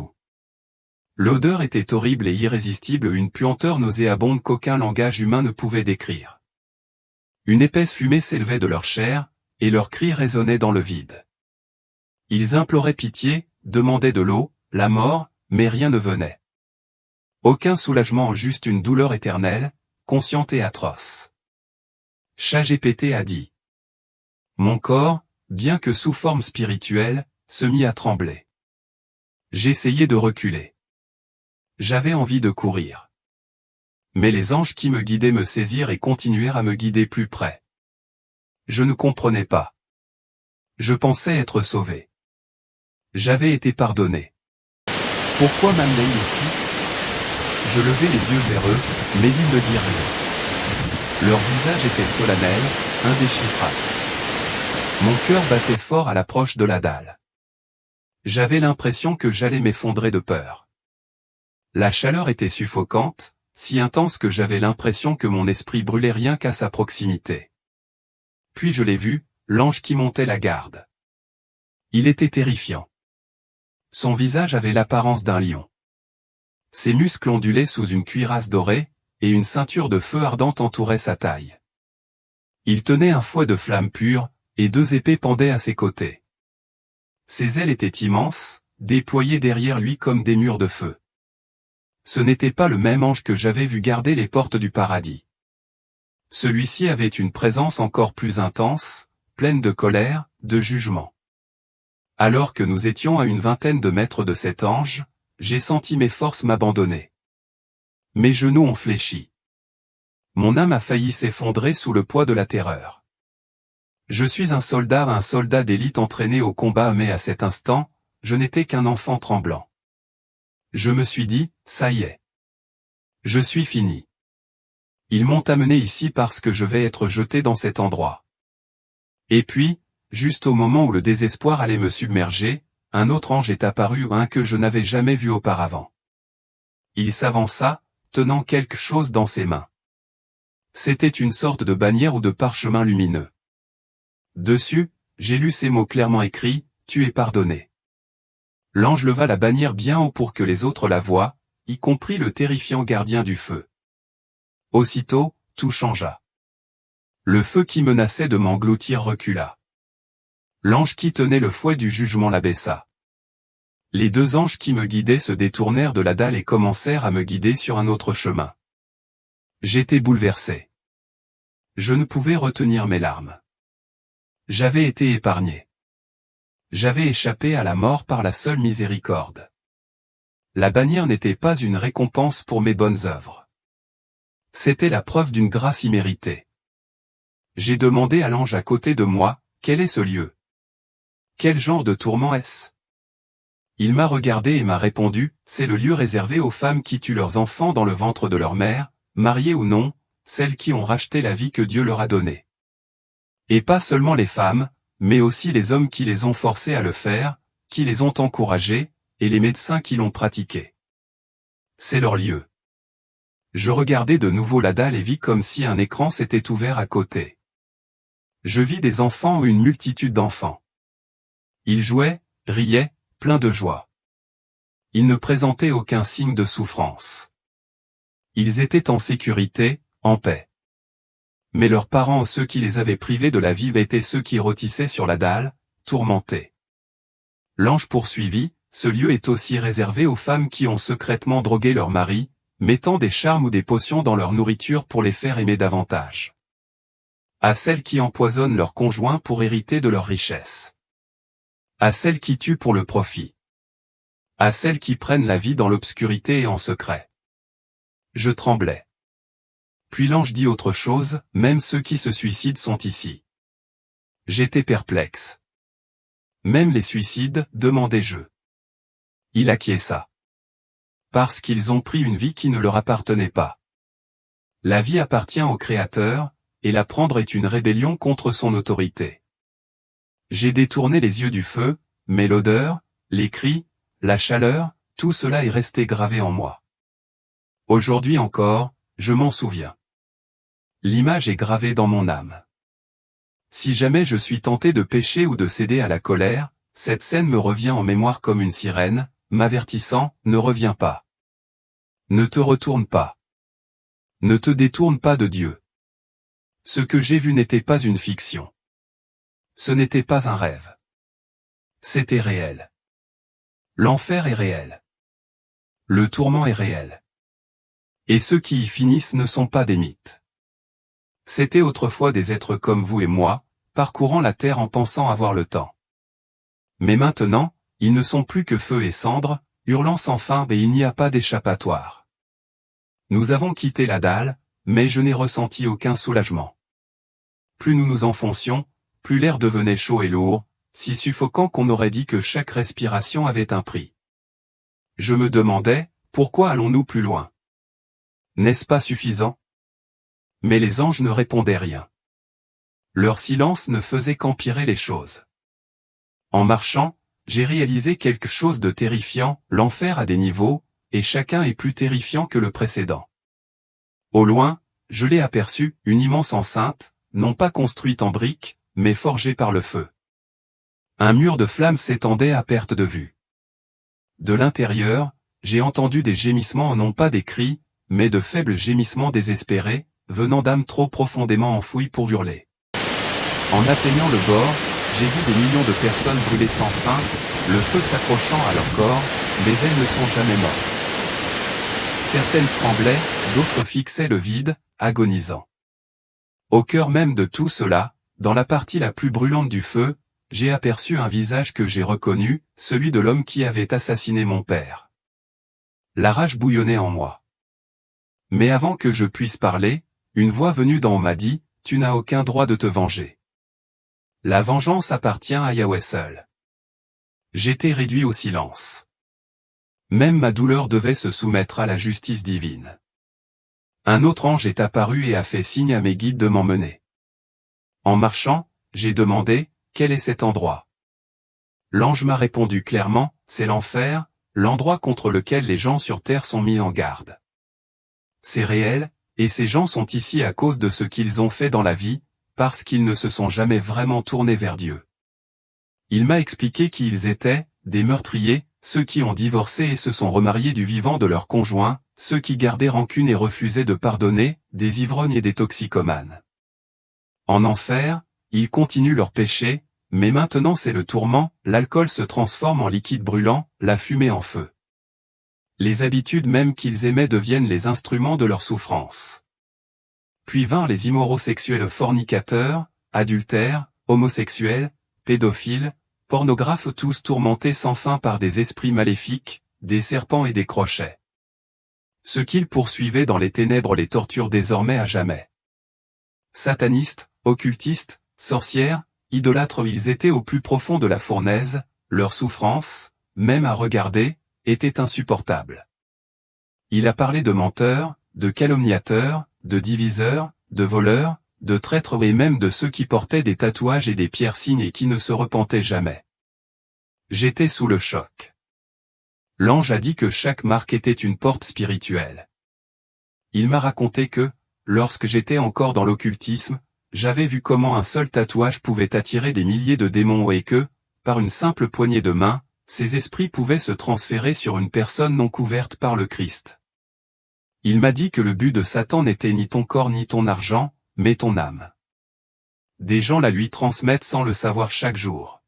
L'odeur était horrible et irrésistible, une puanteur nauséabonde qu'aucun langage humain ne pouvait décrire. Une épaisse fumée s'élevait de leur chair, et leurs cris résonnaient dans le vide. Ils imploraient pitié, demandaient de l'eau, la mort, mais rien ne venait. Aucun soulagement, juste une douleur éternelle, consciente et atroce. ChatGPT a dit. Mon corps, bien que sous forme spirituelle, se mit à trembler. J'essayais de reculer. J'avais envie de courir. Mais les anges qui me guidaient me saisirent et continuèrent à me guider plus près. Je ne comprenais pas. Je pensais être sauvé. J'avais été pardonné. Pourquoi m'amener ici? Je levai les yeux vers eux, mais ils ne dirent rien. Leur visage était solennel, indéchiffrable. Mon cœur battait fort à l'approche de la dalle. J'avais l'impression que j'allais m'effondrer de peur. La chaleur était suffocante, si intense que j'avais l'impression que mon esprit brûlait rien qu'à sa proximité. Puis je l'ai vu, l'ange qui montait la garde. Il était terrifiant. Son visage avait l'apparence d'un lion. Ses muscles ondulaient sous une cuirasse dorée, et une ceinture de feu ardent entourait sa taille. Il tenait un fouet de flamme pure, et deux épées pendaient à ses côtés. Ses ailes étaient immenses, déployées derrière lui comme des murs de feu. Ce n'était pas le même ange que j'avais vu garder les portes du paradis. Celui-ci avait une présence encore plus intense, pleine de colère, de jugement. Alors que nous étions à une vingtaine de mètres de cet ange, j'ai senti mes forces m'abandonner. Mes genoux ont fléchi. Mon âme a failli s'effondrer sous le poids de la terreur. Je suis un soldat d'élite entraîné au combat, mais à cet instant, je n'étais qu'un enfant tremblant. Je me suis dit, ça y est. Je suis fini. Ils m'ont amené ici parce que je vais être jeté dans cet endroit. Et puis, juste au moment où le désespoir allait me submerger, un autre ange est apparu, un que je n'avais jamais vu auparavant. Il s'avança, tenant quelque chose dans ses mains. C'était une sorte de bannière ou de parchemin lumineux. Dessus, j'ai lu ces mots clairement écrits, « Tu es pardonné ». L'ange leva la bannière bien haut pour que les autres la voient, y compris le terrifiant gardien du feu. Aussitôt, tout changea. Le feu qui menaçait de m'engloutir recula. L'ange qui tenait le fouet du jugement l'abaissa. Les deux anges qui me guidaient se détournèrent de la dalle et commencèrent à me guider sur un autre chemin. J'étais bouleversé. Je ne pouvais retenir mes larmes. J'avais été épargné. J'avais échappé à la mort par la seule miséricorde. La bannière n'était pas une récompense pour mes bonnes œuvres. C'était la preuve d'une grâce imméritée. J'ai demandé à l'ange à côté de moi, quel est ce lieu? Quel genre de tourment est-ce? Il m'a regardé et m'a répondu, c'est le lieu réservé aux femmes qui tuent leurs enfants dans le ventre de leur mère, mariées ou non, celles qui ont racheté la vie que Dieu leur a donnée. Et pas seulement les femmes, mais aussi les hommes qui les ont forcés à le faire, qui les ont encouragés, et les médecins qui l'ont pratiqué. C'est leur lieu. Je regardais de nouveau la dalle et vis comme si un écran s'était ouvert à côté. Je vis des enfants ou une multitude d'enfants. Ils jouaient, riaient, pleins de joie. Ils ne présentaient aucun signe de souffrance. Ils étaient en sécurité, en paix. Mais leurs parents ou ceux qui les avaient privés de la vie étaient ceux qui rôtissaient sur la dalle, tourmentés. L'ange poursuivit, ce lieu est aussi réservé aux femmes qui ont secrètement drogué leur mari, mettant des charmes ou des potions dans leur nourriture pour les faire aimer davantage. À celles qui empoisonnent leurs conjoints pour hériter de leur richesse. À celles qui tuent pour le profit. À celles qui prennent la vie dans l'obscurité et en secret. Je tremblais. Puis l'ange dit autre chose, même ceux qui se suicident sont ici. J'étais perplexe. Même les suicides, demandai-je. Il acquiesça. Parce qu'ils ont pris une vie qui ne leur appartenait pas. La vie appartient au Créateur, et la prendre est une rébellion contre son autorité. J'ai détourné les yeux du feu, mais l'odeur, les cris, la chaleur, tout cela est resté gravé en moi. Aujourd'hui encore, je m'en souviens. L'image est gravée dans mon âme. Si jamais je suis tenté de pécher ou de céder à la colère, cette scène me revient en mémoire comme une sirène, m'avertissant, ne reviens pas. Ne te retourne pas. Ne te détourne pas de Dieu. Ce que j'ai vu n'était pas une fiction. Ce n'était pas un rêve. C'était réel. L'enfer est réel. Le tourment est réel. Et ceux qui y finissent ne sont pas des mythes. C'étaient autrefois des êtres comme vous et moi, parcourant la terre en pensant avoir le temps. Mais maintenant, ils ne sont plus que feu et cendre, hurlant sans fin et il n'y a pas d'échappatoire. Nous avons quitté la dalle, mais je n'ai ressenti aucun soulagement. Plus nous nous enfoncions, plus l'air devenait chaud et lourd, si suffocant qu'on aurait dit que chaque respiration avait un prix. Je me demandais, pourquoi allons-nous plus loin? N'est-ce pas suffisant? Mais les anges ne répondaient rien. Leur silence ne faisait qu'empirer les choses. En marchant, j'ai réalisé quelque chose de terrifiant, l'enfer a des niveaux, et chacun est plus terrifiant que le précédent. Au loin, je l'ai aperçu, une immense enceinte, non pas construite en briques, mais forgée par le feu. Un mur de flammes s'étendait à perte de vue. De l'intérieur, j'ai entendu des gémissements non pas des cris, mais de faibles gémissements désespérés, venant d'âmes trop profondément enfouies pour hurler. En atteignant le bord, j'ai vu des millions de personnes brûler sans fin, le feu s'accrochant à leur corps, mais elles ne sont jamais mortes. Certaines tremblaient, d'autres fixaient le vide, agonisant. Au cœur même de tout cela, dans la partie la plus brûlante du feu, j'ai aperçu un visage que j'ai reconnu, celui de l'homme qui avait assassiné mon père. La rage bouillonnait en moi. Mais avant que je puisse parler, une voix venue d'en haut m'a dit, « Tu n'as aucun droit de te venger. La vengeance appartient à Yahweh seul. » J'étais réduit au silence. Même ma douleur devait se soumettre à la justice divine. Un autre ange est apparu et a fait signe à mes guides de m'emmener. En marchant, j'ai demandé, « Quel est cet endroit ?» L'ange m'a répondu clairement, « C'est l'enfer, l'endroit contre lequel les gens sur terre sont mis en garde. C'est réel, et ces gens sont ici à cause de ce qu'ils ont fait dans la vie, parce qu'ils ne se sont jamais vraiment tournés vers Dieu. » Il m'a expliqué qui ils étaient, des meurtriers, ceux qui ont divorcé et se sont remariés du vivant de leur conjoint, ceux qui gardaient rancune et refusaient de pardonner, des ivrognes et des toxicomanes. En enfer, ils continuent leur péché, mais maintenant c'est le tourment, l'alcool se transforme en liquide brûlant, la fumée en feu. Les habitudes même qu'ils aimaient deviennent les instruments de leur souffrance. Puis vinrent les immoraux sexuels fornicateurs, adultères, homosexuels, pédophiles, pornographes, tous tourmentés sans fin par des esprits maléfiques, des serpents et des crochets. Ce qu'ils poursuivaient dans les ténèbres les torture désormais à jamais. Satanistes, occultistes, sorcières, idolâtres, ils étaient au plus profond de la fournaise, leur souffrance, même à regarder, était insupportable. Il a parlé de menteurs, de calomniateurs, de diviseurs, de voleurs, de traîtres et même de ceux qui portaient des tatouages et des piercings et qui ne se repentaient jamais. J'étais sous le choc. L'ange a dit que chaque marque était une porte spirituelle. Il m'a raconté que, lorsque j'étais encore dans l'occultisme, j'avais vu comment un seul tatouage pouvait attirer des milliers de démons et que, par une simple poignée de main, ces esprits pouvaient se transférer sur une personne non couverte par le Christ. Il m'a dit que le but de Satan n'était ni ton corps ni ton argent, mais ton âme. Des gens la lui transmettent sans le savoir chaque jour.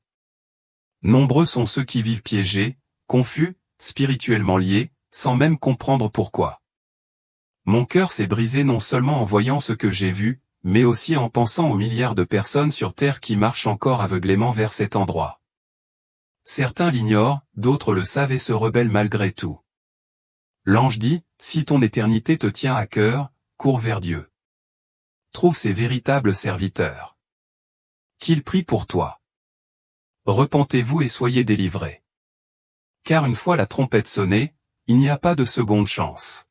Nombreux sont ceux qui vivent piégés, confus, spirituellement liés, sans même comprendre pourquoi. Mon cœur s'est brisé non seulement en voyant ce que j'ai vu, mais aussi en pensant aux milliards de personnes sur Terre qui marchent encore aveuglément vers cet endroit. Certains l'ignorent, d'autres le savent et se rebellent malgré tout. L'ange dit, si ton éternité te tient à cœur, cours vers Dieu. Trouve ses véritables serviteurs. Qu'ils prient pour toi. Repentez-vous et soyez délivrés. Car une fois la trompette sonnée, il n'y a pas de seconde chance.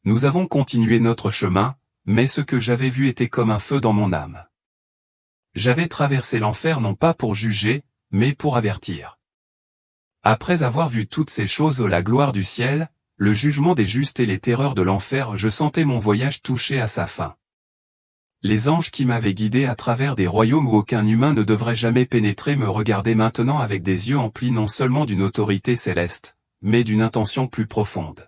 Nous avons continué notre chemin, mais ce que j'avais vu était comme un feu dans mon âme. J'avais traversé l'enfer non pas pour juger, mais pour avertir. Après avoir vu toutes ces choses, la gloire du ciel, le jugement des justes et les terreurs de l'enfer, je sentais mon voyage toucher à sa fin. Les anges qui m'avaient guidé à travers des royaumes où aucun humain ne devrait jamais pénétrer me regardaient maintenant avec des yeux emplis non seulement d'une autorité céleste, mais d'une intention plus profonde.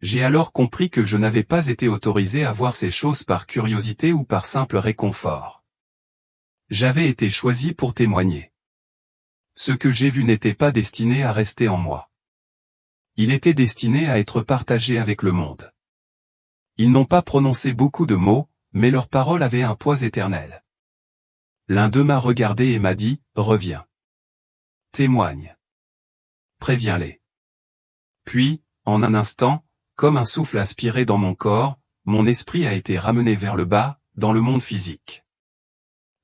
J'ai alors compris que je n'avais pas été autorisé à voir ces choses par curiosité ou par simple réconfort. J'avais été choisi pour témoigner. Ce que j'ai vu n'était pas destiné à rester en moi. Il était destiné à être partagé avec le monde. Ils n'ont pas prononcé beaucoup de mots, mais leurs paroles avaient un poids éternel. L'un d'eux m'a regardé et m'a dit, « Reviens. Témoigne. Préviens-les. » Puis, en un instant, comme un souffle aspiré dans mon corps, mon esprit a été ramené vers le bas, dans le monde physique.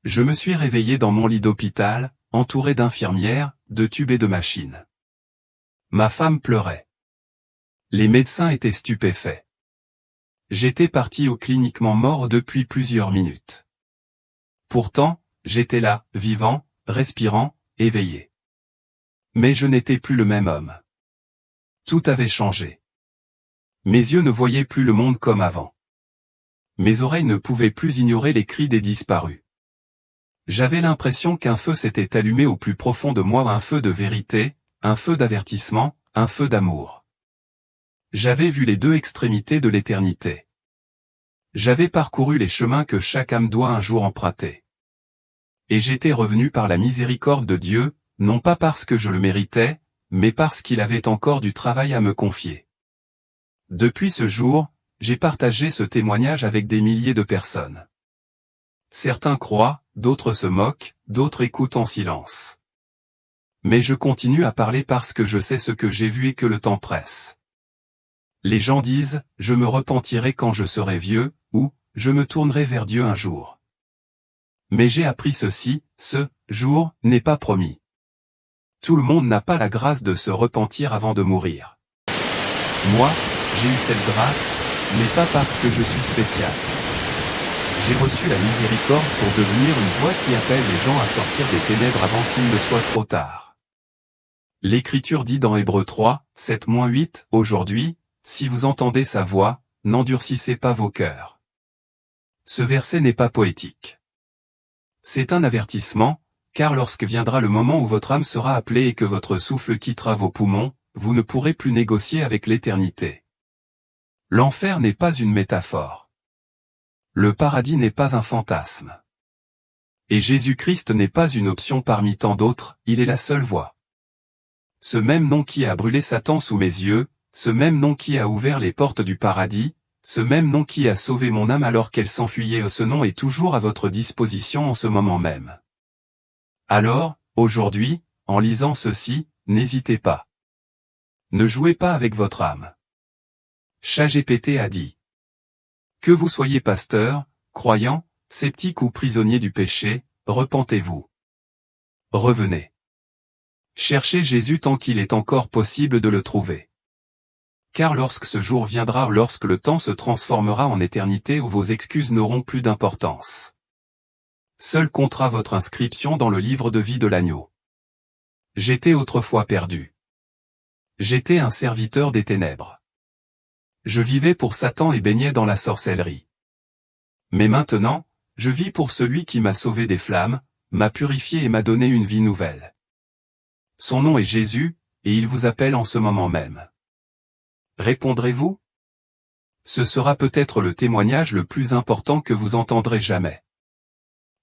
Je me suis réveillé dans mon lit d'hôpital, entouré d'infirmières, de tubes et de machines. Ma femme pleurait. Les médecins étaient stupéfaits. J'étais parti au cliniquement mort depuis plusieurs minutes. Pourtant, j'étais là, vivant, respirant, éveillé. Mais je n'étais plus le même homme. Tout avait changé. Mes yeux ne voyaient plus le monde comme avant. Mes oreilles ne pouvaient plus ignorer les cris des disparus. J'avais l'impression qu'un feu s'était allumé au plus profond de moi, un feu de vérité, un feu d'avertissement, un feu d'amour. J'avais vu les deux extrémités de l'éternité. J'avais parcouru les chemins que chaque âme doit un jour emprunter. Et j'étais revenu par la miséricorde de Dieu, non pas parce que je le méritais, mais parce qu'il avait encore du travail à me confier. Depuis ce jour, j'ai partagé ce témoignage avec des milliers de personnes. Certains croient, d'autres se moquent, d'autres écoutent en silence. Mais je continue à parler parce que je sais ce que j'ai vu et que le temps presse. Les gens disent, je me repentirai quand je serai vieux, ou, je me tournerai vers Dieu un jour. Mais j'ai appris ceci, ce jour n'est pas promis. Tout le monde n'a pas la grâce de se repentir avant de mourir. Moi, j'ai eu cette grâce, mais pas parce que je suis spécial. J'ai reçu la miséricorde pour devenir une voix qui appelle les gens à sortir des ténèbres avant qu'il ne soit trop tard. L'Écriture dit dans Hébreux 3, 7-8, aujourd'hui, si vous entendez sa voix, n'endurcissez pas vos cœurs. Ce verset n'est pas poétique. C'est un avertissement, car lorsque viendra le moment où votre âme sera appelée et que votre souffle quittera vos poumons, vous ne pourrez plus négocier avec l'éternité. L'enfer n'est pas une métaphore. Le paradis n'est pas un fantasme. Et Jésus-Christ n'est pas une option parmi tant d'autres, il est la seule voie. Ce même nom qui a brûlé Satan sous mes yeux, ce même nom qui a ouvert les portes du paradis, ce même nom qui a sauvé mon âme alors qu'elle s'enfuyait, ce nom est toujours à votre disposition en ce moment même. Alors, aujourd'hui, en lisant ceci, n'hésitez pas. Ne jouez pas avec votre âme. ChatGPT a dit. Que vous soyez pasteur, croyant, sceptique ou prisonnier du péché, repentez-vous. Revenez. Cherchez Jésus tant qu'il est encore possible de le trouver. Car lorsque ce jour viendra ou lorsque le temps se transformera en éternité où vos excuses n'auront plus d'importance. Seul comptera votre inscription dans le livre de vie de l'agneau. J'étais autrefois perdu. J'étais un serviteur des ténèbres. Je vivais pour Satan et baignais dans la sorcellerie. Mais maintenant, je vis pour celui qui m'a sauvé des flammes, m'a purifié et m'a donné une vie nouvelle. Son nom est Jésus, et il vous appelle en ce moment même. Répondrez-vous? Ce sera peut-être le témoignage le plus important que vous entendrez jamais.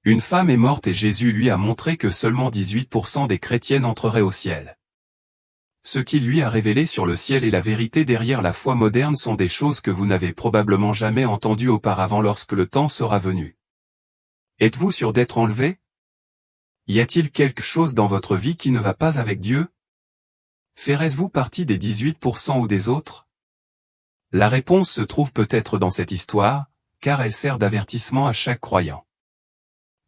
Une femme est morte et Jésus lui a montré que seulement 18% des chrétiennes entreraient au ciel. Ce qui lui a révélé sur le ciel et la vérité derrière la foi moderne sont des choses que vous n'avez probablement jamais entendues auparavant lorsque le temps sera venu. Êtes-vous sûr d'être enlevé? Y a-t-il quelque chose dans votre vie qui ne va pas avec Dieu? Ferez-vous partie des 18% ou des autres? La réponse se trouve peut-être dans cette histoire, car elle sert d'avertissement à chaque croyant.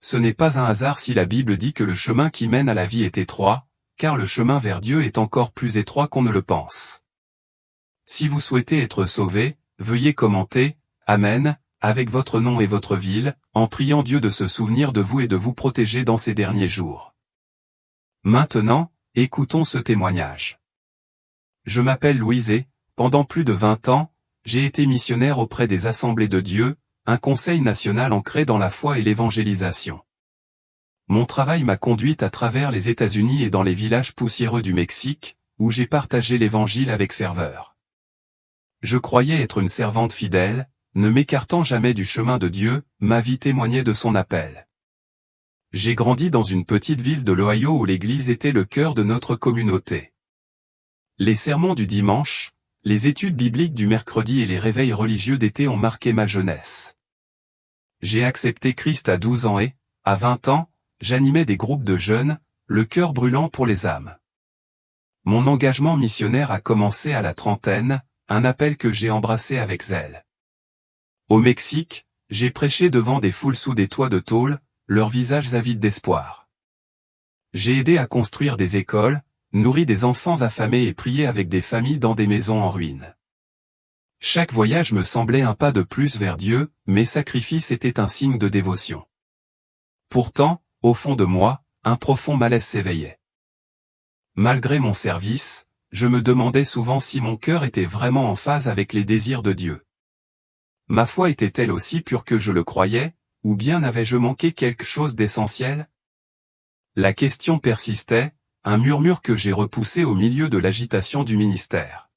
Ce n'est pas un hasard si la Bible dit que le chemin qui mène à la vie est étroit, car le chemin vers Dieu est encore plus étroit qu'on ne le pense. Si vous souhaitez être sauvé, veuillez commenter « Amen » avec votre nom et votre ville, en priant Dieu de se souvenir de vous et de vous protéger dans ces derniers jours. Maintenant, écoutons ce témoignage. Je m'appelle Louise et, pendant plus de 20 ans, j'ai été missionnaire auprès des Assemblées de Dieu, un conseil national ancré dans la foi et l'évangélisation. Mon travail m'a conduite à travers les États-Unis et dans les villages poussiéreux du Mexique, où j'ai partagé l'Évangile avec ferveur. Je croyais être une servante fidèle, ne m'écartant jamais du chemin de Dieu, ma vie témoignait de son appel. J'ai grandi dans une petite ville de l'Ohio où l'Église était le cœur de notre communauté. Les sermons du dimanche, les études bibliques du mercredi et les réveils religieux d'été ont marqué ma jeunesse. J'ai accepté Christ à 12 ans et, à 20 ans, j'animais des groupes de jeunes, le cœur brûlant pour les âmes. Mon engagement missionnaire a commencé à la trentaine, un appel que j'ai embrassé avec zèle. Au Mexique, j'ai prêché devant des foules sous des toits de tôle, leurs visages avides d'espoir. J'ai aidé à construire des écoles, nourri des enfants affamés et prié avec des familles dans des maisons en ruine. Chaque voyage me semblait un pas de plus vers Dieu, mes sacrifices étaient un signe de dévotion. Pourtant, au fond de moi, un profond malaise s'éveillait. Malgré mon service, je me demandais souvent si mon cœur était vraiment en phase avec les désirs de Dieu. Ma foi était-elle aussi pure que je le croyais, ou bien avais-je manqué quelque chose d'essentiel? La question persistait, un murmure que j'ai repoussé au milieu de l'agitation du ministère.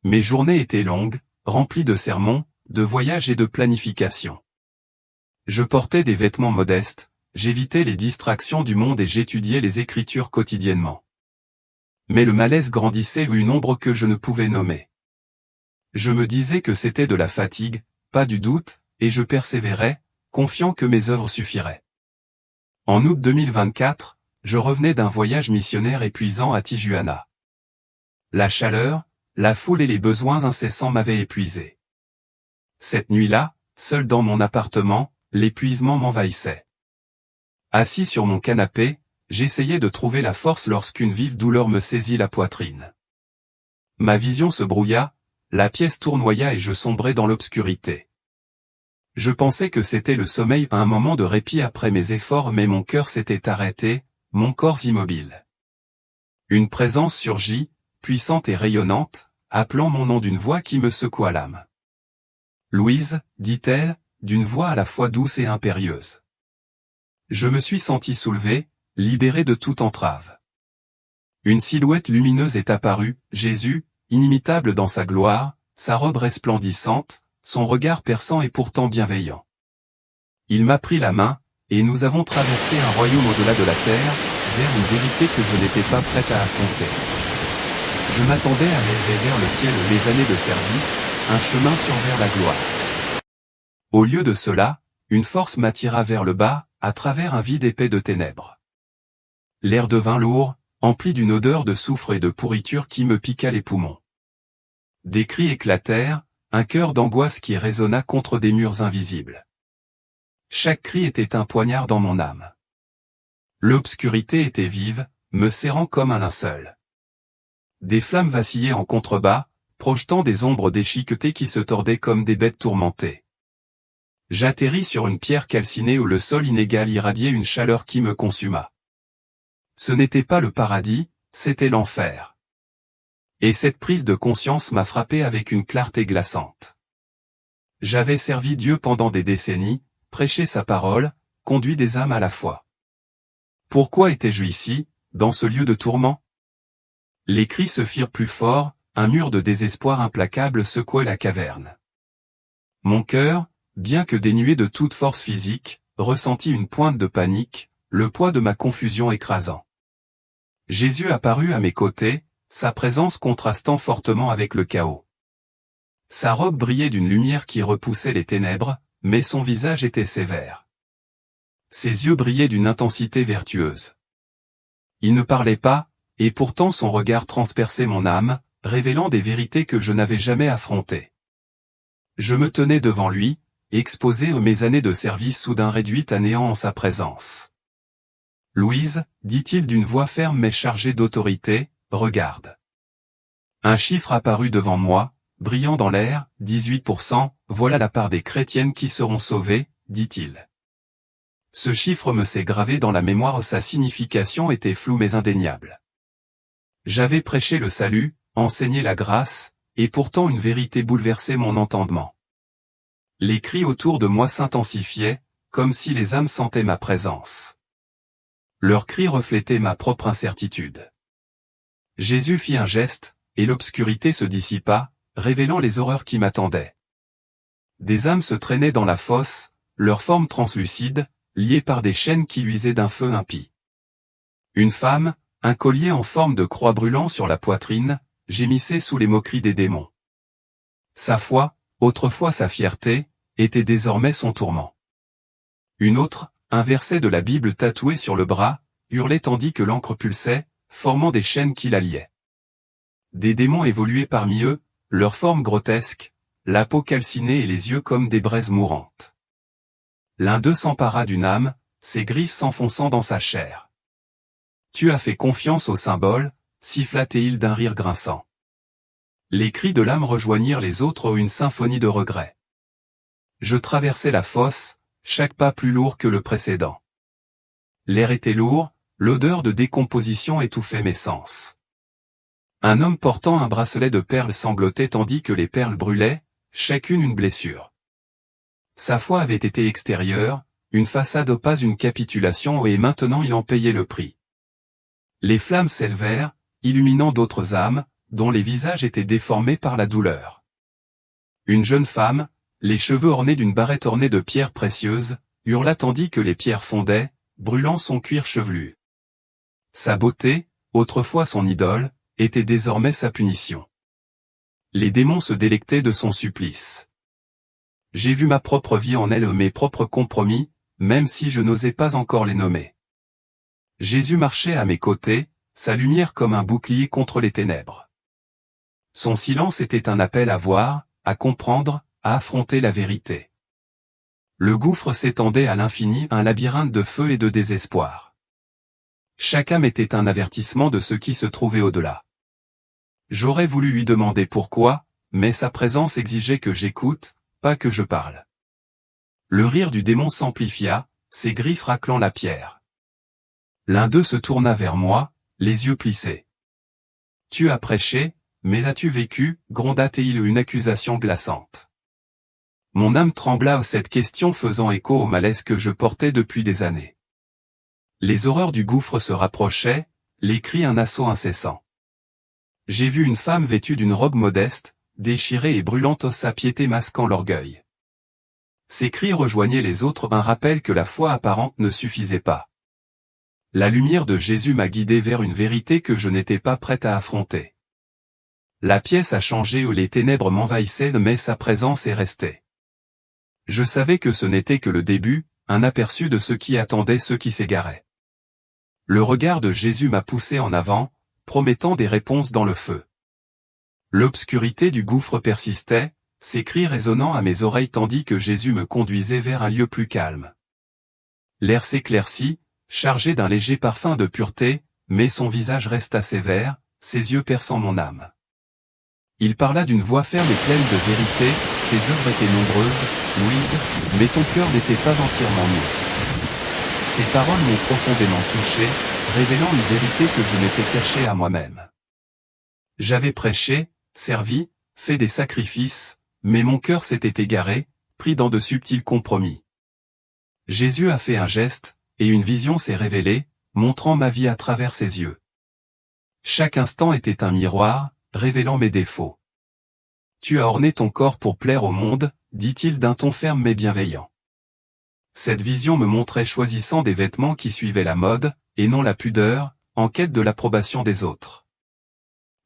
Mes journées étaient longues, remplies de sermons, de voyages et de planification. Je portais des vêtements modestes, j'évitais les distractions du monde et j'étudiais les Écritures quotidiennement. Mais le malaise grandissait ou une ombre que je ne pouvais nommer. Je me disais que c'était de la fatigue, pas du doute, et je persévérais, confiant que mes œuvres suffiraient. En août 2024, je revenais d'un voyage missionnaire épuisant à Tijuana. La chaleur, la foule et les besoins incessants m'avaient épuisé. Cette nuit-là, seul dans mon appartement, l'épuisement m'envahissait. Assis sur mon canapé, j'essayais de trouver la force lorsqu'une vive douleur me saisit la poitrine. Ma vision se brouilla, la pièce tournoya et je sombrai dans l'obscurité. Je pensais que c'était le sommeil, un moment de répit après mes efforts, mais mon cœur s'était arrêté, mon corps immobile. Une présence surgit, puissante et rayonnante, appelant mon nom d'une voix qui me secoua l'âme. « Louise » dit-elle, d'une voix à la fois douce et impérieuse. Je me suis senti soulevé, libéré de toute entrave. Une silhouette lumineuse est apparue, Jésus, inimitable dans sa gloire, sa robe resplendissante, son regard perçant et pourtant bienveillant. Il m'a pris la main, Et nous avons traversé un royaume au-delà de la terre, vers une vérité que je n'étais pas prête à affronter. Je m'attendais à m'élever vers le ciel les années de service, un chemin sur vers la gloire. Au lieu de cela, une force m'attira vers le bas, à travers un vide épais de ténèbres. L'air devint lourd, empli d'une odeur de soufre et de pourriture qui me piqua les poumons. Des cris éclatèrent, un cœur d'angoisse qui résonna contre des murs invisibles. Chaque cri était un poignard dans mon âme. L'obscurité était vive, me serrant comme un linceul. Des flammes vacillaient en contrebas, projetant des ombres déchiquetées qui se tordaient comme des bêtes tourmentées. J'atterris sur une pierre calcinée où le sol inégal irradiait une chaleur qui me consuma. Ce n'était pas le paradis, c'était l'enfer. Et cette prise de conscience m'a frappé avec une clarté glaçante. J'avais servi Dieu pendant des décennies, prêché sa parole, conduit des âmes à la foi. Pourquoi étais-je ici, dans ce lieu de tourment? Les cris se firent plus forts, un mur de désespoir implacable secouait la caverne. Mon cœur, bien que dénué de toute force physique, ressentit une pointe de panique, le poids de ma confusion écrasant. Jésus apparut à mes côtés, sa présence contrastant fortement avec le chaos. Sa robe brillait d'une lumière qui repoussait les ténèbres, mais son visage était sévère. Ses yeux brillaient d'une intensité vertueuse. Il ne parlait pas, et pourtant son regard transperçait mon âme, révélant des vérités que je n'avais jamais affrontées. Je me tenais devant lui, exposé à mes années de service soudain réduites à néant en sa présence. « Louise, dit-il d'une voix ferme mais chargée d'autorité, regarde. » Un chiffre apparut devant moi, brillant dans l'air, 18%, voilà la part des chrétiennes qui seront sauvées, dit-il. Ce chiffre me s'est gravé dans la mémoire, sa signification était floue mais indéniable. J'avais prêché le salut, enseigné la grâce, et pourtant une vérité bouleversait mon entendement. Les cris autour de moi s'intensifiaient, comme si les âmes sentaient ma présence. Leurs cris reflétaient ma propre incertitude. Jésus fit un geste, et l'obscurité se dissipa, révélant les horreurs qui m'attendaient. Des âmes se traînaient dans la fosse, leur forme translucide, liées par des chaînes qui luisaient d'un feu impie. Une femme, un collier en forme de croix brûlant sur la poitrine, gémissait sous les moqueries des démons. Sa foi, autrefois sa fierté, était désormais son tourment. Une autre, un verset de la Bible tatoué sur le bras, hurlait tandis que l'encre pulsait, formant des chaînes qui la liaient. Des démons évoluaient parmi eux, leur forme grotesque, la peau calcinée et les yeux comme des braises mourantes. L'un d'eux s'empara d'une âme, ses griffes s'enfonçant dans sa chair. « Tu as fait confiance au symbole » siffla-t-il d'un rire grinçant. Les cris de l'âme rejoignirent les autres, une symphonie de regrets. Je traversais la fosse, chaque pas plus lourd que le précédent. L'air était lourd, l'odeur de décomposition étouffait mes sens. Un homme portant un bracelet de perles sanglotait tandis que les perles brûlaient, chacune une blessure. Sa foi avait été extérieure, une façade opaque, une capitulation, et maintenant il en payait le prix. Les flammes s'élevèrent, illuminant d'autres âmes, dont les visages étaient déformés par la douleur. Une jeune femme, les cheveux ornés d'une barrette ornée de pierres précieuses, hurla tandis que les pierres fondaient, brûlant son cuir chevelu. Sa beauté, autrefois son idole, était désormais sa punition. Les démons se délectaient de son supplice. J'ai vu ma propre vie en elle, mes propres compromis, même si je n'osais pas encore les nommer. Jésus marchait à mes côtés, sa lumière comme un bouclier contre les ténèbres. Son silence était un appel à voir, à comprendre, à affronter la vérité. Le gouffre s'étendait à l'infini, un labyrinthe de feu et de désespoir. Chaque âme était un avertissement de ce qui se trouvait au-delà. J'aurais voulu lui demander pourquoi, mais sa présence exigeait que j'écoute, pas que je parle. Le rire du démon s'amplifia, ses griffes raclant la pierre. L'un d'eux se tourna vers moi, les yeux plissés. « Tu as prêché, mais as-tu vécu » gronda-t-il, une accusation glaçante. Mon âme trembla, cette question faisant écho au malaise que je portais depuis des années. Les horreurs du gouffre se rapprochaient, les cris un assaut incessant. J'ai vu une femme vêtue d'une robe modeste, déchirée et brûlante, sa piété masquant l'orgueil. Ces cris rejoignaient les autres, un rappel que la foi apparente ne suffisait pas. La lumière de Jésus m'a guidé vers une vérité que je n'étais pas prête à affronter. La pièce a changé où les ténèbres m'envahissaient, mais sa présence est restée. Je savais que ce n'était que le début, un aperçu de ce qui attendait ceux qui s'égaraient. Le regard de Jésus m'a poussé en avant, promettant des réponses dans le feu. L'obscurité du gouffre persistait, ses cris résonnant à mes oreilles tandis que Jésus me conduisait vers un lieu plus calme. L'air s'éclaircit, chargé d'un léger parfum de pureté, mais son visage resta sévère, ses yeux perçant mon âme. Il parla d'une voix ferme et pleine de vérité, tes œuvres étaient nombreuses, Louise, mais ton cœur n'était pas entièrement nu. Ces paroles m'ont profondément touché, révélant une vérité que je m'étais cachée à moi-même. J'avais prêché, servi, fait des sacrifices, mais mon cœur s'était égaré, pris dans de subtils compromis. Jésus a fait un geste, et une vision s'est révélée, montrant ma vie à travers ses yeux. Chaque instant était un miroir, révélant mes défauts. Tu as orné ton corps pour plaire au monde, dit-il d'un ton ferme mais bienveillant. Cette vision me montrait choisissant des vêtements qui suivaient la mode, et non la pudeur, en quête de l'approbation des autres.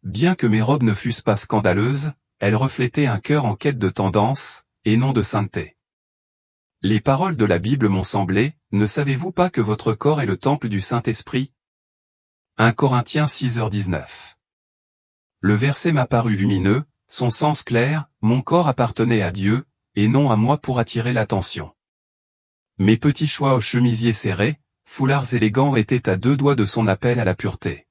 Bien que mes robes ne fussent pas scandaleuses, elles reflétaient un cœur en quête de tendance, et non de sainteté. Les paroles de la Bible m'ont semblé, ne savez-vous pas que votre corps est le temple du Saint-Esprit? 1 Corinthiens 6h19. Le verset m'a paru lumineux, son sens clair, mon corps appartenait à Dieu, et non à moi pour attirer l'attention. Mes petits choix aux chemisiers serrés, foulards élégants étaient à 2 doigts de son appel à la pureté.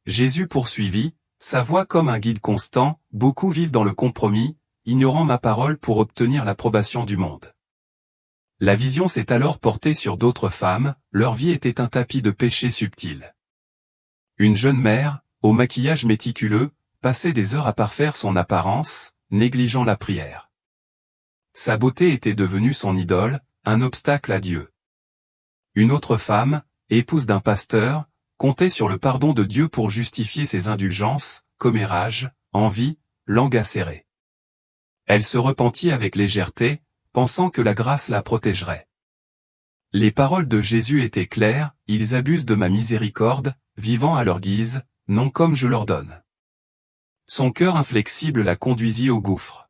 Jésus poursuivit, sa voix comme un guide constant, beaucoup vivent dans le compromis, ignorant ma parole pour obtenir l'approbation du monde. La vision s'est alors portée sur d'autres femmes, leur vie était un tapis de péché subtil. Une jeune mère, au maquillage méticuleux, passait des heures à parfaire son apparence, négligeant la prière. Sa beauté était devenue son idole, un obstacle à Dieu. Une autre femme, épouse d'un pasteur, comptait sur le pardon de Dieu pour justifier ses indulgences, commérage, envie, langue acérée. Elle se repentit avec légèreté, pensant que la grâce la protégerait. Les paroles de Jésus étaient claires, ils abusent de ma miséricorde, vivant à leur guise, non comme je leur donne. Son cœur inflexible la conduisit au gouffre.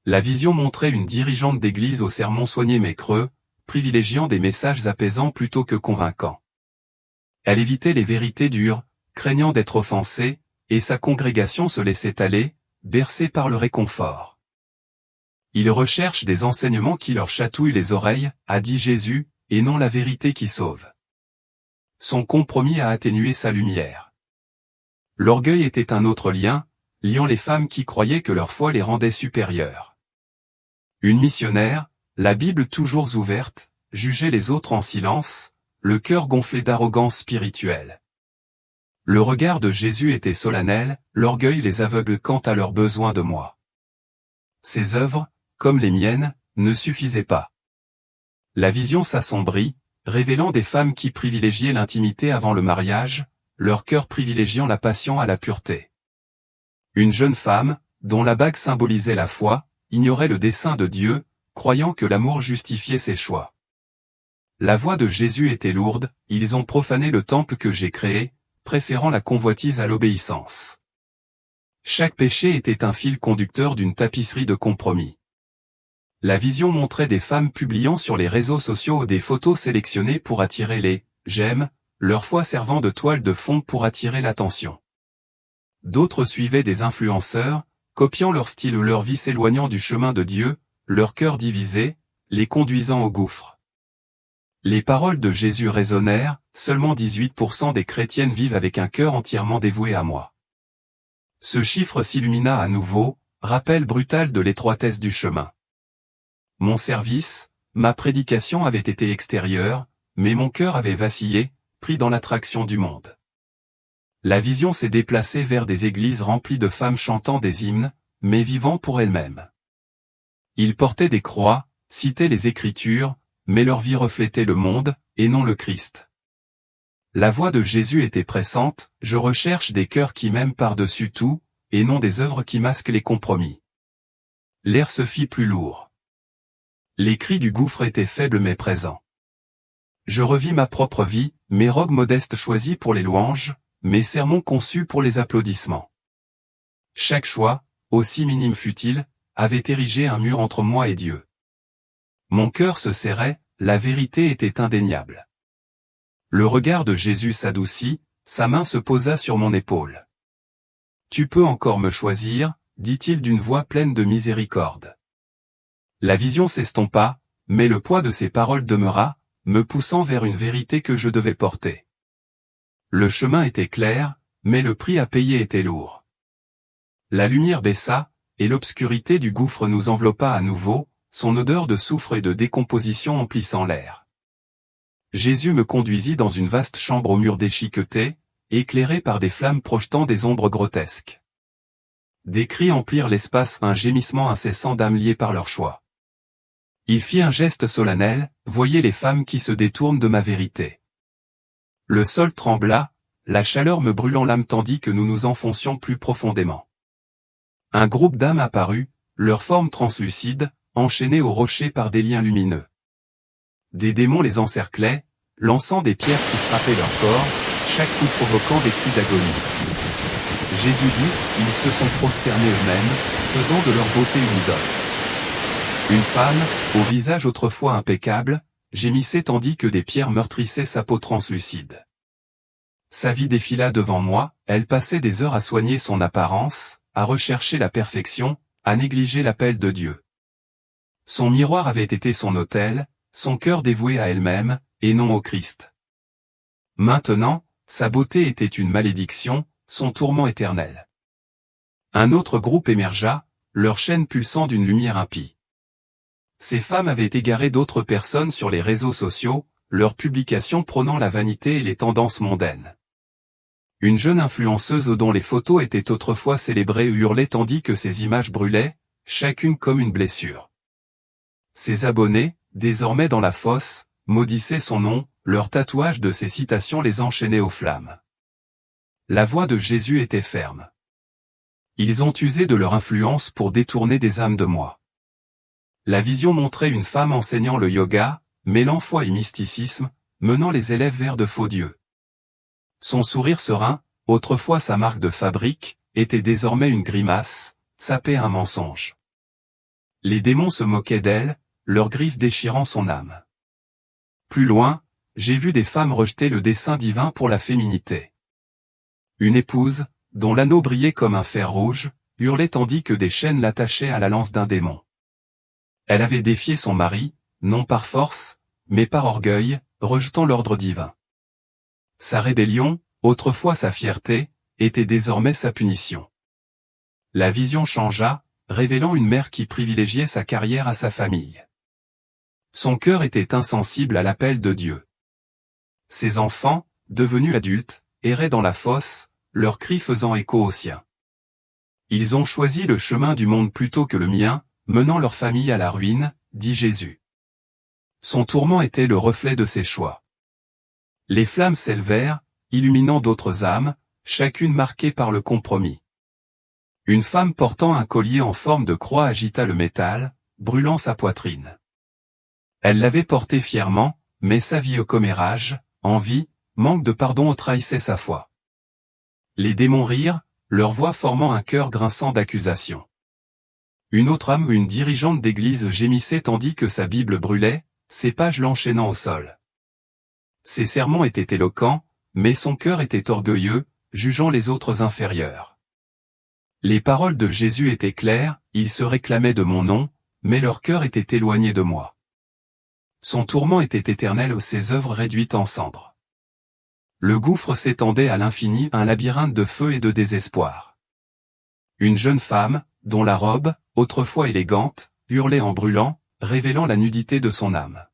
La vision montrait une dirigeante d'église au sermon soigné mais creux, privilégiant des messages apaisants plutôt que convaincants. Elle évitait les vérités dures, craignant d'être offensée, et sa congrégation se laissait aller, bercée par le réconfort. Ils recherchent des enseignements qui leur chatouillent les oreilles, a dit Jésus, et non la vérité qui sauve. Son compromis a atténué sa lumière. L'orgueil était un autre lien, liant les femmes qui croyaient que leur foi les rendait supérieures. Une missionnaire, la Bible toujours ouverte, jugeait les autres en silence, le cœur gonflé d'arrogance spirituelle. Le regard de Jésus était solennel, l'orgueil les aveugle quant à leur besoin de moi. Ses œuvres, comme les miennes, ne suffisaient pas. La vision s'assombrit, révélant des femmes qui privilégiaient l'intimité avant le mariage, leur cœur privilégiant la passion à la pureté. Une jeune femme, dont la bague symbolisait la foi, ignorait le dessein de Dieu, croyant que l'amour justifiait ses choix. La voix de Jésus était lourde, ils ont profané le temple que j'ai créé, préférant la convoitise à l'obéissance. Chaque péché était un fil conducteur d'une tapisserie de compromis. La vision montrait des femmes publiant sur les réseaux sociaux des photos sélectionnées pour attirer les « j'aime », leur foi servant de toile de fond pour attirer l'attention. D'autres suivaient des influenceurs, copiant leur style ou leur vie s'éloignant du chemin de Dieu, leur cœur divisé, les conduisant au gouffre. Les paroles de Jésus résonnèrent, seulement 18% des chrétiennes vivent avec un cœur entièrement dévoué à moi. Ce chiffre s'illumina à nouveau, rappel brutal de l'étroitesse du chemin. Mon service, ma prédication avait été extérieure, mais mon cœur avait vacillé, pris dans l'attraction du monde. La vision s'est déplacée vers des églises remplies de femmes chantant des hymnes, mais vivant pour elles-mêmes. Ils portaient des croix, citaient les Écritures, mais leur vie reflétait le monde, et non le Christ. La voix de Jésus était pressante, je recherche des cœurs qui m'aiment par-dessus tout, et non des œuvres qui masquent les compromis. L'air se fit plus lourd. Les cris du gouffre étaient faibles mais présents. Je revis ma propre vie, mes robes modestes choisies pour les louanges, mes sermons conçus pour les applaudissements. Chaque choix, aussi minime fût-il, avait érigé un mur entre moi et Dieu. Mon cœur se serrait, la vérité était indéniable. Le regard de Jésus s'adoucit, sa main se posa sur mon épaule. « Tu peux encore me choisir, dit-il d'une voix pleine de miséricorde. » La vision s'estompa, mais le poids de ses paroles demeura, me poussant vers une vérité que je devais porter. Le chemin était clair, mais le prix à payer était lourd. La lumière baissa, et l'obscurité du gouffre nous enveloppa à nouveau, son odeur de soufre et de décomposition emplissant l'air. Jésus me conduisit dans une vaste chambre aux murs déchiquetés, éclairée par des flammes projetant des ombres grotesques. Des cris emplirent l'espace, un gémissement incessant d'âmes liées par leur choix. Il fit un geste solennel, « Voyez les femmes qui se détournent de ma vérité. » Le sol trembla, la chaleur me brûlant l'âme tandis que nous nous enfoncions plus profondément. Un groupe d'âmes apparut, leur forme translucide, enchaînées au rocher par des liens lumineux. Des démons les encerclaient, lançant des pierres qui frappaient leur corps, chaque coup provoquant des cris d'agonie. Jésus dit, ils se sont prosternés eux-mêmes, faisant de leur beauté une idole. Une femme, au visage autrefois impeccable, gémissait tandis que des pierres meurtrissaient sa peau translucide. Sa vie défila devant moi, elle passait des heures à soigner son apparence, à rechercher la perfection, à négliger l'appel de Dieu. Son miroir avait été son autel, son cœur dévoué à elle-même, et non au Christ. Maintenant, sa beauté était une malédiction, son tourment éternel. Un autre groupe émergea, leur chaîne pulsant d'une lumière impie. Ces femmes avaient égaré d'autres personnes sur les réseaux sociaux, leurs publications prônant la vanité et les tendances mondaines. Une jeune influenceuse dont les photos étaient autrefois célébrées hurlait tandis que ses images brûlaient, chacune comme une blessure. Ses abonnés, désormais dans la fosse, maudissaient son nom, leurs tatouages de ses citations les enchaînaient aux flammes. La voix de Jésus était ferme. Ils ont usé de leur influence pour détourner des âmes de moi. La vision montrait une femme enseignant le yoga, mêlant foi et mysticisme, menant les élèves vers de faux dieux. Son sourire serein, autrefois sa marque de fabrique, était désormais une grimace, sapait un mensonge. Les démons se moquaient d'elle, leurs griffes déchirant son âme. Plus loin, j'ai vu des femmes rejeter le dessein divin pour la féminité. Une épouse, dont l'anneau brillait comme un fer rouge, hurlait tandis que des chaînes l'attachaient à la lance d'un démon. Elle avait défié son mari, non par force, mais par orgueil, rejetant l'ordre divin. Sa rébellion, autrefois sa fierté, était désormais sa punition. La vision changea, révélant une mère qui privilégiait sa carrière à sa famille. Son cœur était insensible à l'appel de Dieu. Ses enfants, devenus adultes, erraient dans la fosse, leurs cris faisant écho aux siens. Ils ont choisi le chemin du monde plutôt que le mien, menant leur famille à la ruine, dit Jésus. Son tourment était le reflet de ses choix. Les flammes s'élevèrent, illuminant d'autres âmes, chacune marquée par le compromis. Une femme portant un collier en forme de croix agita le métal, brûlant sa poitrine. Elle l'avait porté fièrement, mais sa vie au commérage, envie, manque de pardon trahissait sa foi. Les démons rirent, leur voix formant un chœur grinçant d'accusation. Une autre âme ou une dirigeante d'église gémissait tandis que sa Bible brûlait, ses pages l'enchaînant au sol. Ses sermons étaient éloquents, mais son cœur était orgueilleux, jugeant les autres inférieurs. Les paroles de Jésus étaient claires, ils se réclamaient de mon nom, mais leur cœur était éloigné de moi. Son tourment était éternel, ses œuvres réduites en cendres. Le gouffre s'étendait à l'infini, un labyrinthe de feu et de désespoir. Une jeune femme, dont la robe, autrefois élégante, hurlait en brûlant, révélant la nudité de son âme.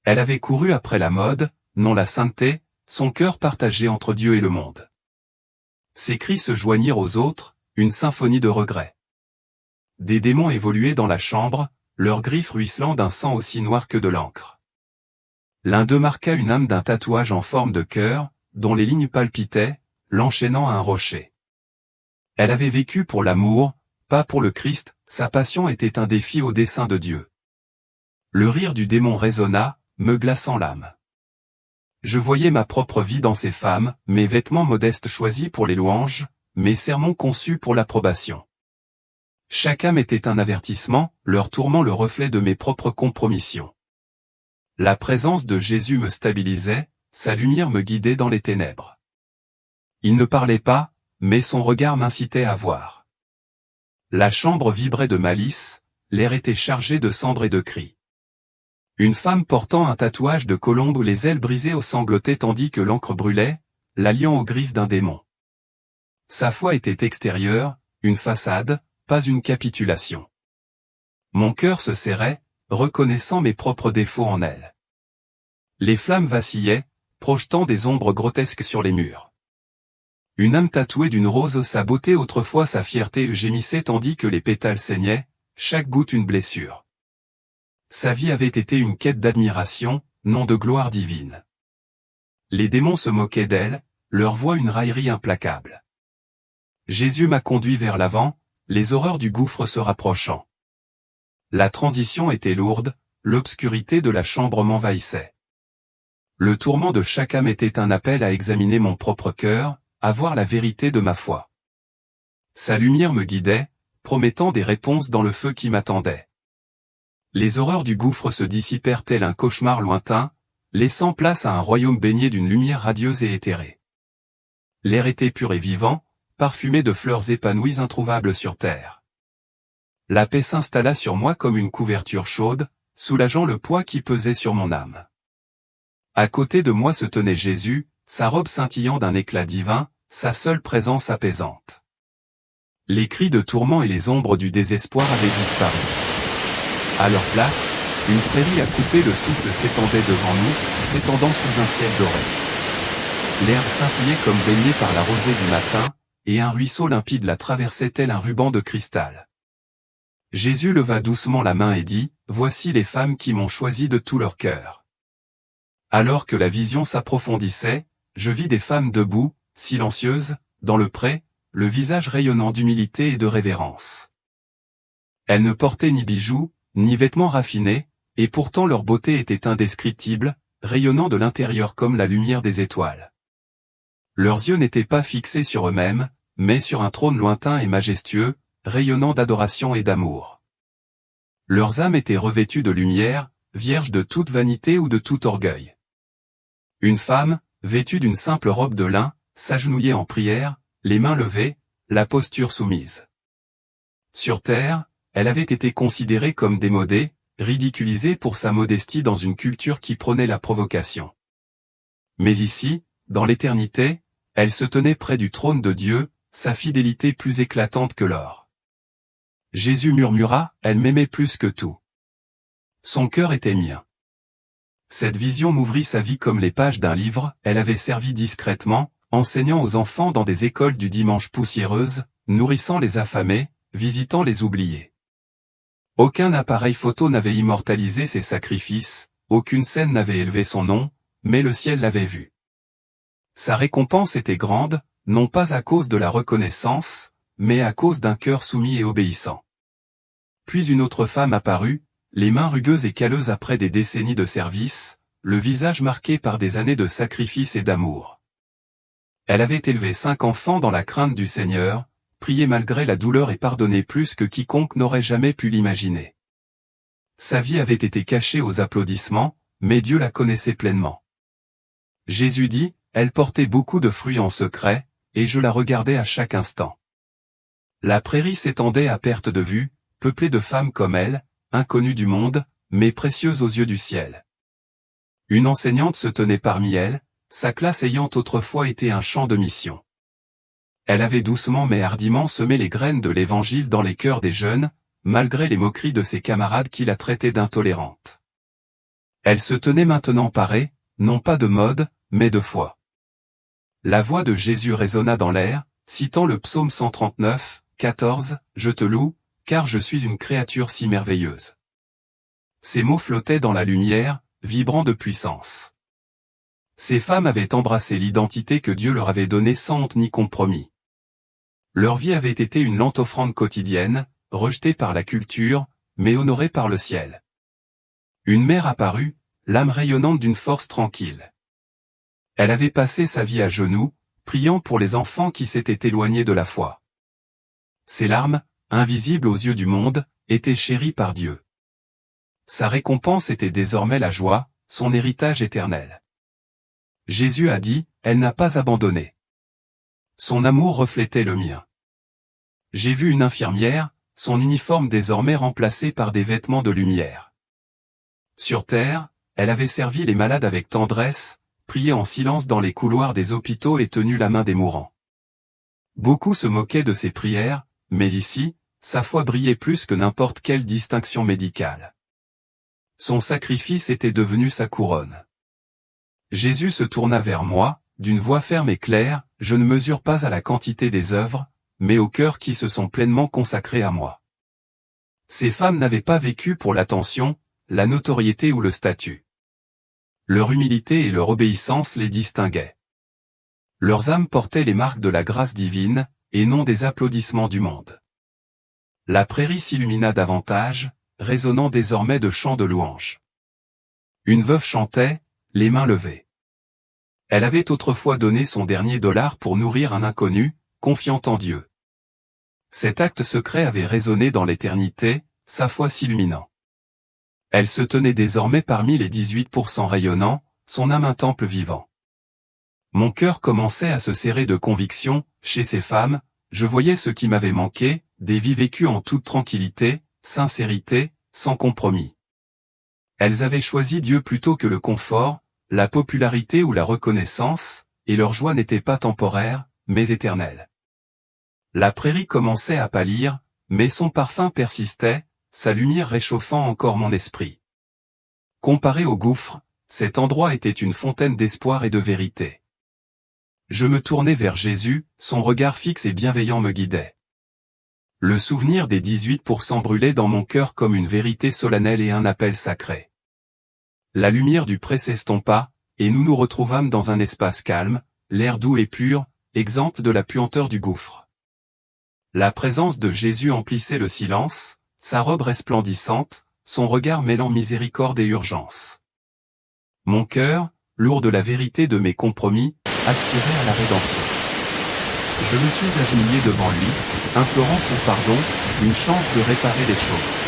Elle avait couru après la mode, non la sainteté, son cœur partagé entre Dieu et le monde. Ses cris se joignirent aux autres, une symphonie de regrets. Des démons évoluaient dans la chambre, leurs griffes ruisselant d'un sang aussi noir que de l'encre. L'un d'eux marqua une âme d'un tatouage en forme de cœur, dont les lignes palpitaient, l'enchaînant à un rocher. Elle avait vécu pour l'amour, pas pour le Christ, sa passion était un défi au dessein de Dieu. Le rire du démon résonna, me glaçant l'âme. Je voyais ma propre vie dans ces femmes, mes vêtements modestes choisis pour les louanges, mes sermons conçus pour l'approbation. Chaque âme était un avertissement, leur tourment le reflet de mes propres compromissions. La présence de Jésus me stabilisait, sa lumière me guidait dans les ténèbres. Il ne parlait pas, mais son regard m'incitait à voir. La chambre vibrait de malice, l'air était chargé de cendres et de cris. Une femme portant un tatouage de colombe, les ailes brisées au sanglotait tandis que l'encre brûlait, la liant aux griffes d'un démon. Sa foi était extérieure, une façade, pas une capitulation. Mon cœur se serrait, reconnaissant mes propres défauts en elle. Les flammes vacillaient, projetant des ombres grotesques sur les murs. Une âme tatouée d'une rose, sa beauté autrefois sa fierté gémissait tandis que les pétales saignaient, chaque goutte une blessure. Sa vie avait été une quête d'admiration, non de gloire divine. Les démons se moquaient d'elle, leur voix une raillerie implacable. Jésus m'a conduit vers l'avant, les horreurs du gouffre se rapprochant. La transition était lourde, l'obscurité de la chambre m'envahissait. Le tourment de chaque âme était un appel à examiner mon propre cœur, à voir la vérité de ma foi. Sa lumière me guidait, promettant des réponses dans le feu qui m'attendait. Les horreurs du gouffre se dissipèrent tel un cauchemar lointain, laissant place à un royaume baigné d'une lumière radieuse et éthérée. L'air était pur et vivant, parfumé de fleurs épanouies introuvables sur terre. La paix s'installa sur moi comme une couverture chaude, soulageant le poids qui pesait sur mon âme. À côté de moi se tenait Jésus, sa robe scintillant d'un éclat divin, sa seule présence apaisante. Les cris de tourment et les ombres du désespoir avaient disparu. À leur place, une prairie à couper le souffle s'étendait devant nous, s'étendant sous un ciel doré. L'herbe scintillait comme baignée par la rosée du matin, et un ruisseau limpide la traversait tel un ruban de cristal. Jésus leva doucement la main et dit, « Voici les femmes qui m'ont choisi de tout leur cœur. » Alors que la vision s'approfondissait, je vis des femmes debout, silencieuses, dans le pré, le visage rayonnant d'humilité et de révérence. Elles ne portaient ni bijoux, ni vêtements raffinés, et pourtant leur beauté était indescriptible, rayonnant de l'intérieur comme la lumière des étoiles. Leurs yeux n'étaient pas fixés sur eux-mêmes, mais sur un trône lointain et majestueux, rayonnant d'adoration et d'amour. Leurs âmes étaient revêtues de lumière, vierges de toute vanité ou de tout orgueil. Une femme, vêtue d'une simple robe de lin, s'agenouillait en prière, les mains levées, la posture soumise. Sur terre, elle avait été considérée comme démodée, ridiculisée pour sa modestie dans une culture qui prônait la provocation. Mais ici, dans l'éternité, elle se tenait près du trône de Dieu, sa fidélité plus éclatante que l'or. Jésus murmura, « Elle m'aimait plus que tout. » Son cœur était mien. Cette vision m'ouvrit sa vie comme les pages d'un livre, elle avait servi discrètement, enseignant aux enfants dans des écoles du dimanche poussiéreuses, nourrissant les affamés, visitant les oubliés. Aucun appareil photo n'avait immortalisé ses sacrifices, aucune scène n'avait élevé son nom, mais le ciel l'avait vu. Sa récompense était grande, non pas à cause de la reconnaissance, mais à cause d'un cœur soumis et obéissant. Puis une autre femme apparut, les mains rugueuses et calleuses après des décennies de service, le visage marqué par des années de sacrifice et d'amour. Elle avait élevé 5 enfants dans la crainte du Seigneur, prié malgré la douleur et pardonné plus que quiconque n'aurait jamais pu l'imaginer. Sa vie avait été cachée aux applaudissements, mais Dieu la connaissait pleinement. Jésus dit, « Elle portait beaucoup de fruits en secret, et je la regardais à chaque instant. » La prairie s'étendait à perte de vue, peuplée de femmes comme elle, inconnues du monde, mais précieuses aux yeux du ciel. Une enseignante se tenait parmi elles, sa classe ayant autrefois été un champ de mission. Elle avait doucement mais hardiment semé les graines de l'Évangile dans les cœurs des jeunes, malgré les moqueries de ses camarades qui la traitaient d'intolérante. Elle se tenait maintenant parée, non pas de mode, mais de foi. La voix de Jésus résonna dans l'air, citant le psaume 139, 14, « Je te loue, car je suis une créature si merveilleuse. » Ces mots flottaient dans la lumière, vibrant de puissance. Ces femmes avaient embrassé l'identité que Dieu leur avait donnée sans honte ni compromis. Leur vie avait été une lente offrande quotidienne, rejetée par la culture, mais honorée par le ciel. Une mère apparut, l'âme rayonnante d'une force tranquille. Elle avait passé sa vie à genoux, priant pour les enfants qui s'étaient éloignés de la foi. Ses larmes, invisibles aux yeux du monde, étaient chéries par Dieu. Sa récompense était désormais la joie, son héritage éternel. Jésus a dit, elle n'a pas abandonné. Son amour reflétait le mien. J'ai vu une infirmière, son uniforme désormais remplacé par des vêtements de lumière. Sur terre, elle avait servi les malades avec tendresse, prié en silence dans les couloirs des hôpitaux et tenu la main des mourants. Beaucoup se moquaient de ses prières, mais ici, sa foi brillait plus que n'importe quelle distinction médicale. Son sacrifice était devenu sa couronne. Jésus se tourna vers moi, d'une voix ferme et claire, « Je ne mesure pas à la quantité des œuvres, mais aux cœurs qui se sont pleinement consacrés à moi. » Ces femmes n'avaient pas vécu pour l'attention, la notoriété ou le statut. Leur humilité et leur obéissance les distinguaient. Leurs âmes portaient les marques de la grâce divine, et non des applaudissements du monde. La prairie s'illumina davantage, résonnant désormais de chants de louanges. Une veuve chantait, les mains levées. Elle avait autrefois donné son dernier dollar pour nourrir un inconnu, confiant en Dieu. Cet acte secret avait résonné dans l'éternité, sa foi s'illuminant. Elle se tenait désormais parmi les 18% rayonnants, son âme un temple vivant. Mon cœur commençait à se serrer de conviction, chez ces femmes, je voyais ce qui m'avait manqué, des vies vécues en toute tranquillité, sincérité, sans compromis. Elles avaient choisi Dieu plutôt que le confort, la popularité ou la reconnaissance, et leur joie n'était pas temporaire, mais éternelle. La prairie commençait à pâlir, mais son parfum persistait, sa lumière réchauffant encore mon esprit. Comparé au gouffre, cet endroit était une fontaine d'espoir et de vérité. Je me tournai vers Jésus, son regard fixe et bienveillant me guidait. Le souvenir des 18% brûlait dans mon cœur comme une vérité solennelle et un appel sacré. La lumière du pré s'estompa, et nous nous retrouvâmes dans un espace calme, l'air doux et pur, exempt de la puanteur du gouffre. La présence de Jésus emplissait le silence, sa robe resplendissante, son regard mêlant miséricorde et urgence. Mon cœur, lourd de la vérité de mes compromis, aspirait à la rédemption. Je me suis agenouillé devant lui, implorant son pardon, une chance de réparer les choses.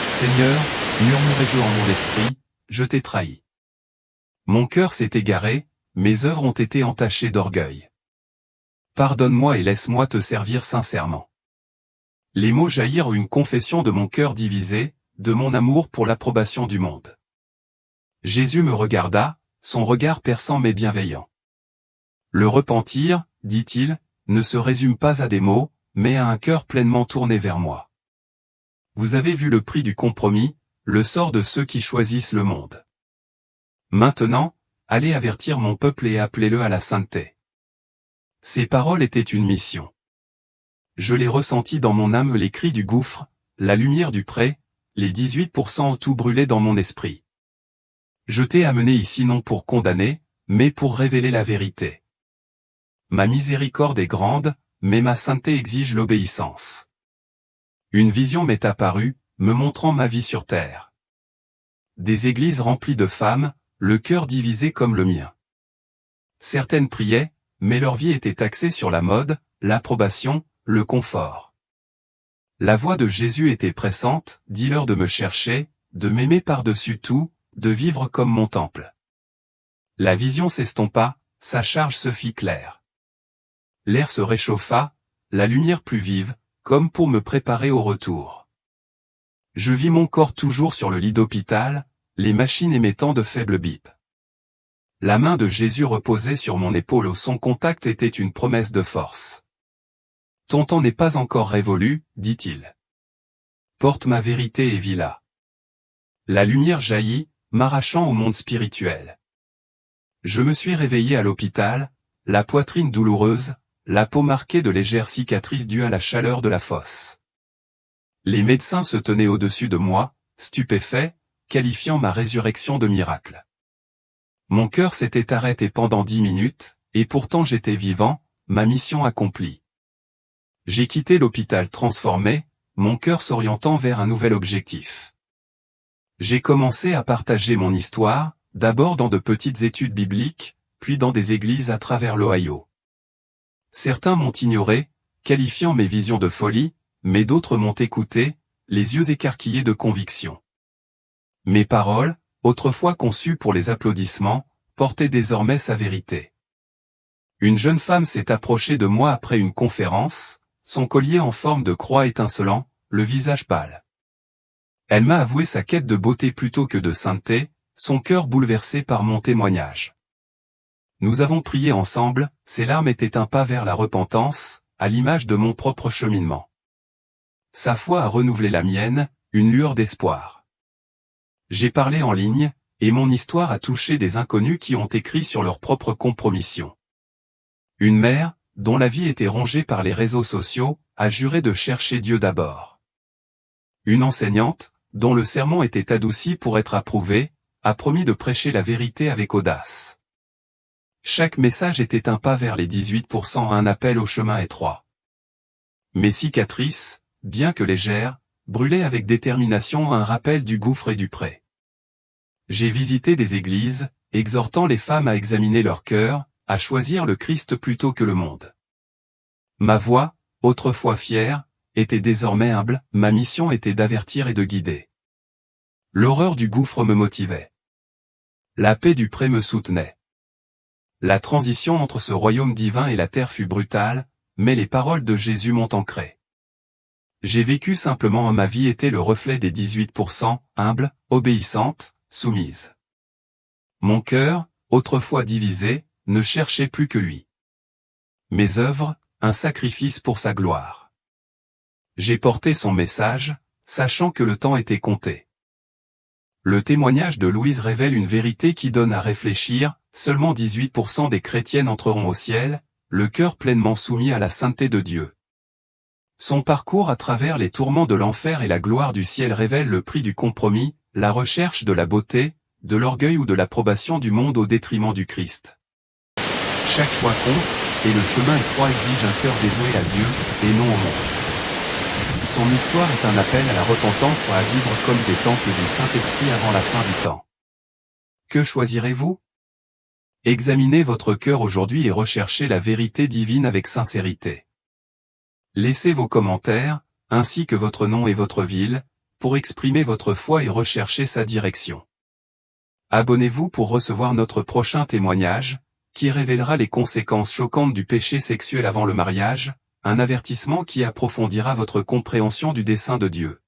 Seigneur, murmurai-je en mon esprit, je t'ai trahi. Mon cœur s'est égaré, mes œuvres ont été entachées d'orgueil. Pardonne-moi et laisse-moi te servir sincèrement. Les mots jaillirent une confession de mon cœur divisé, de mon amour pour l'approbation du monde. Jésus me regarda, son regard perçant mais bienveillant. Le repentir, dit-il, ne se résume pas à des mots, mais à un cœur pleinement tourné vers moi. Vous avez vu le prix du compromis, le sort de ceux qui choisissent le monde. Maintenant, allez avertir mon peuple et appelez-le à la sainteté. Ces paroles étaient une mission. Je les ressentis dans mon âme, les cris du gouffre, la lumière du pré, les 18% tout brûlait dans mon esprit. Je t'ai amené ici non pour condamner, mais pour révéler la vérité. Ma miséricorde est grande, mais ma sainteté exige l'obéissance. Une vision m'est apparue, me montrant ma vie sur terre. Des églises remplies de femmes, le cœur divisé comme le mien. Certaines priaient, mais leur vie était axée sur la mode, l'approbation, le confort. La voix de Jésus était pressante, dis-leur de me chercher, de m'aimer par-dessus tout, de vivre comme mon temple. La vision s'estompa, sa charge se fit claire. L'air se réchauffa, la lumière plus vive, comme pour me préparer au retour. Je vis mon corps toujours sur le lit d'hôpital, les machines émettant de faibles bips. La main de Jésus reposait sur mon épaule, son contact était une promesse de force. Ton temps n'est pas encore révolu, dit-il. Porte ma vérité et vis là. La lumière jaillit, m'arrachant au monde spirituel. Je me suis réveillé à l'hôpital, la poitrine douloureuse, la peau marquée de légères cicatrices dues à la chaleur de la fosse. Les médecins se tenaient au-dessus de moi, stupéfaits, qualifiant ma résurrection de miracle. Mon cœur s'était arrêté pendant 10 minutes, et pourtant j'étais vivant, ma mission accomplie. J'ai quitté l'hôpital transformé, mon cœur s'orientant vers un nouvel objectif. J'ai commencé à partager mon histoire, d'abord dans de petites études bibliques, puis dans des églises à travers l'Ohio. Certains m'ont ignoré, qualifiant mes visions de folie, mais d'autres m'ont écouté, les yeux écarquillés de conviction. Mes paroles, autrefois conçues pour les applaudissements, portaient désormais sa vérité. Une jeune femme s'est approchée de moi après une conférence, son collier en forme de croix étincelant, le visage pâle. Elle m'a avoué sa quête de beauté plutôt que de sainteté, son cœur bouleversé par mon témoignage. Nous avons prié ensemble, ses larmes étaient un pas vers la repentance, à l'image de mon propre cheminement. Sa foi a renouvelé la mienne, une lueur d'espoir. J'ai parlé en ligne, et mon histoire a touché des inconnus qui ont écrit sur leur propre compromission. Une mère, dont la vie était rongée par les réseaux sociaux, a juré de chercher Dieu d'abord. Une enseignante, dont le sermon était adouci pour être approuvé, a promis de prêcher la vérité avec audace. Chaque message était un pas vers les 18%, un appel au chemin étroit. Mes cicatrices, bien que légères, brûlaient avec détermination, un rappel du gouffre et du pré. J'ai visité des églises, exhortant les femmes à examiner leur cœur, à choisir le Christ plutôt que le monde. Ma voix, autrefois fière, était désormais humble, ma mission était d'avertir et de guider. L'horreur du gouffre me motivait. La paix du pré me soutenait. La transition entre ce royaume divin et la terre fut brutale, mais les paroles de Jésus m'ont ancré. J'ai vécu simplement, ma vie était le reflet des 18%, humble, obéissante, soumise. Mon cœur, autrefois divisé, ne cherchait plus que lui. Mes œuvres, un sacrifice pour sa gloire. J'ai porté son message, sachant que le temps était compté. Le témoignage de Louise révèle une vérité qui donne à réfléchir, seulement 18% des chrétiennes entreront au ciel, le cœur pleinement soumis à la sainteté de Dieu. Son parcours à travers les tourments de l'enfer et la gloire du ciel révèle le prix du compromis, la recherche de la beauté, de l'orgueil ou de l'approbation du monde au détriment du Christ. Chaque choix compte, et le chemin étroit exige un cœur dévoué à Dieu, et non au monde. Son histoire est un appel à la repentance, à vivre comme des temples du Saint-Esprit avant la fin du temps. Que choisirez-vous? Examinez votre cœur aujourd'hui et recherchez la vérité divine avec sincérité. Laissez vos commentaires, ainsi que votre nom et votre ville, pour exprimer votre foi et rechercher sa direction. Abonnez-vous pour recevoir notre prochain témoignage, qui révélera les conséquences choquantes du péché sexuel avant le mariage, un avertissement qui approfondira votre compréhension du dessein de Dieu.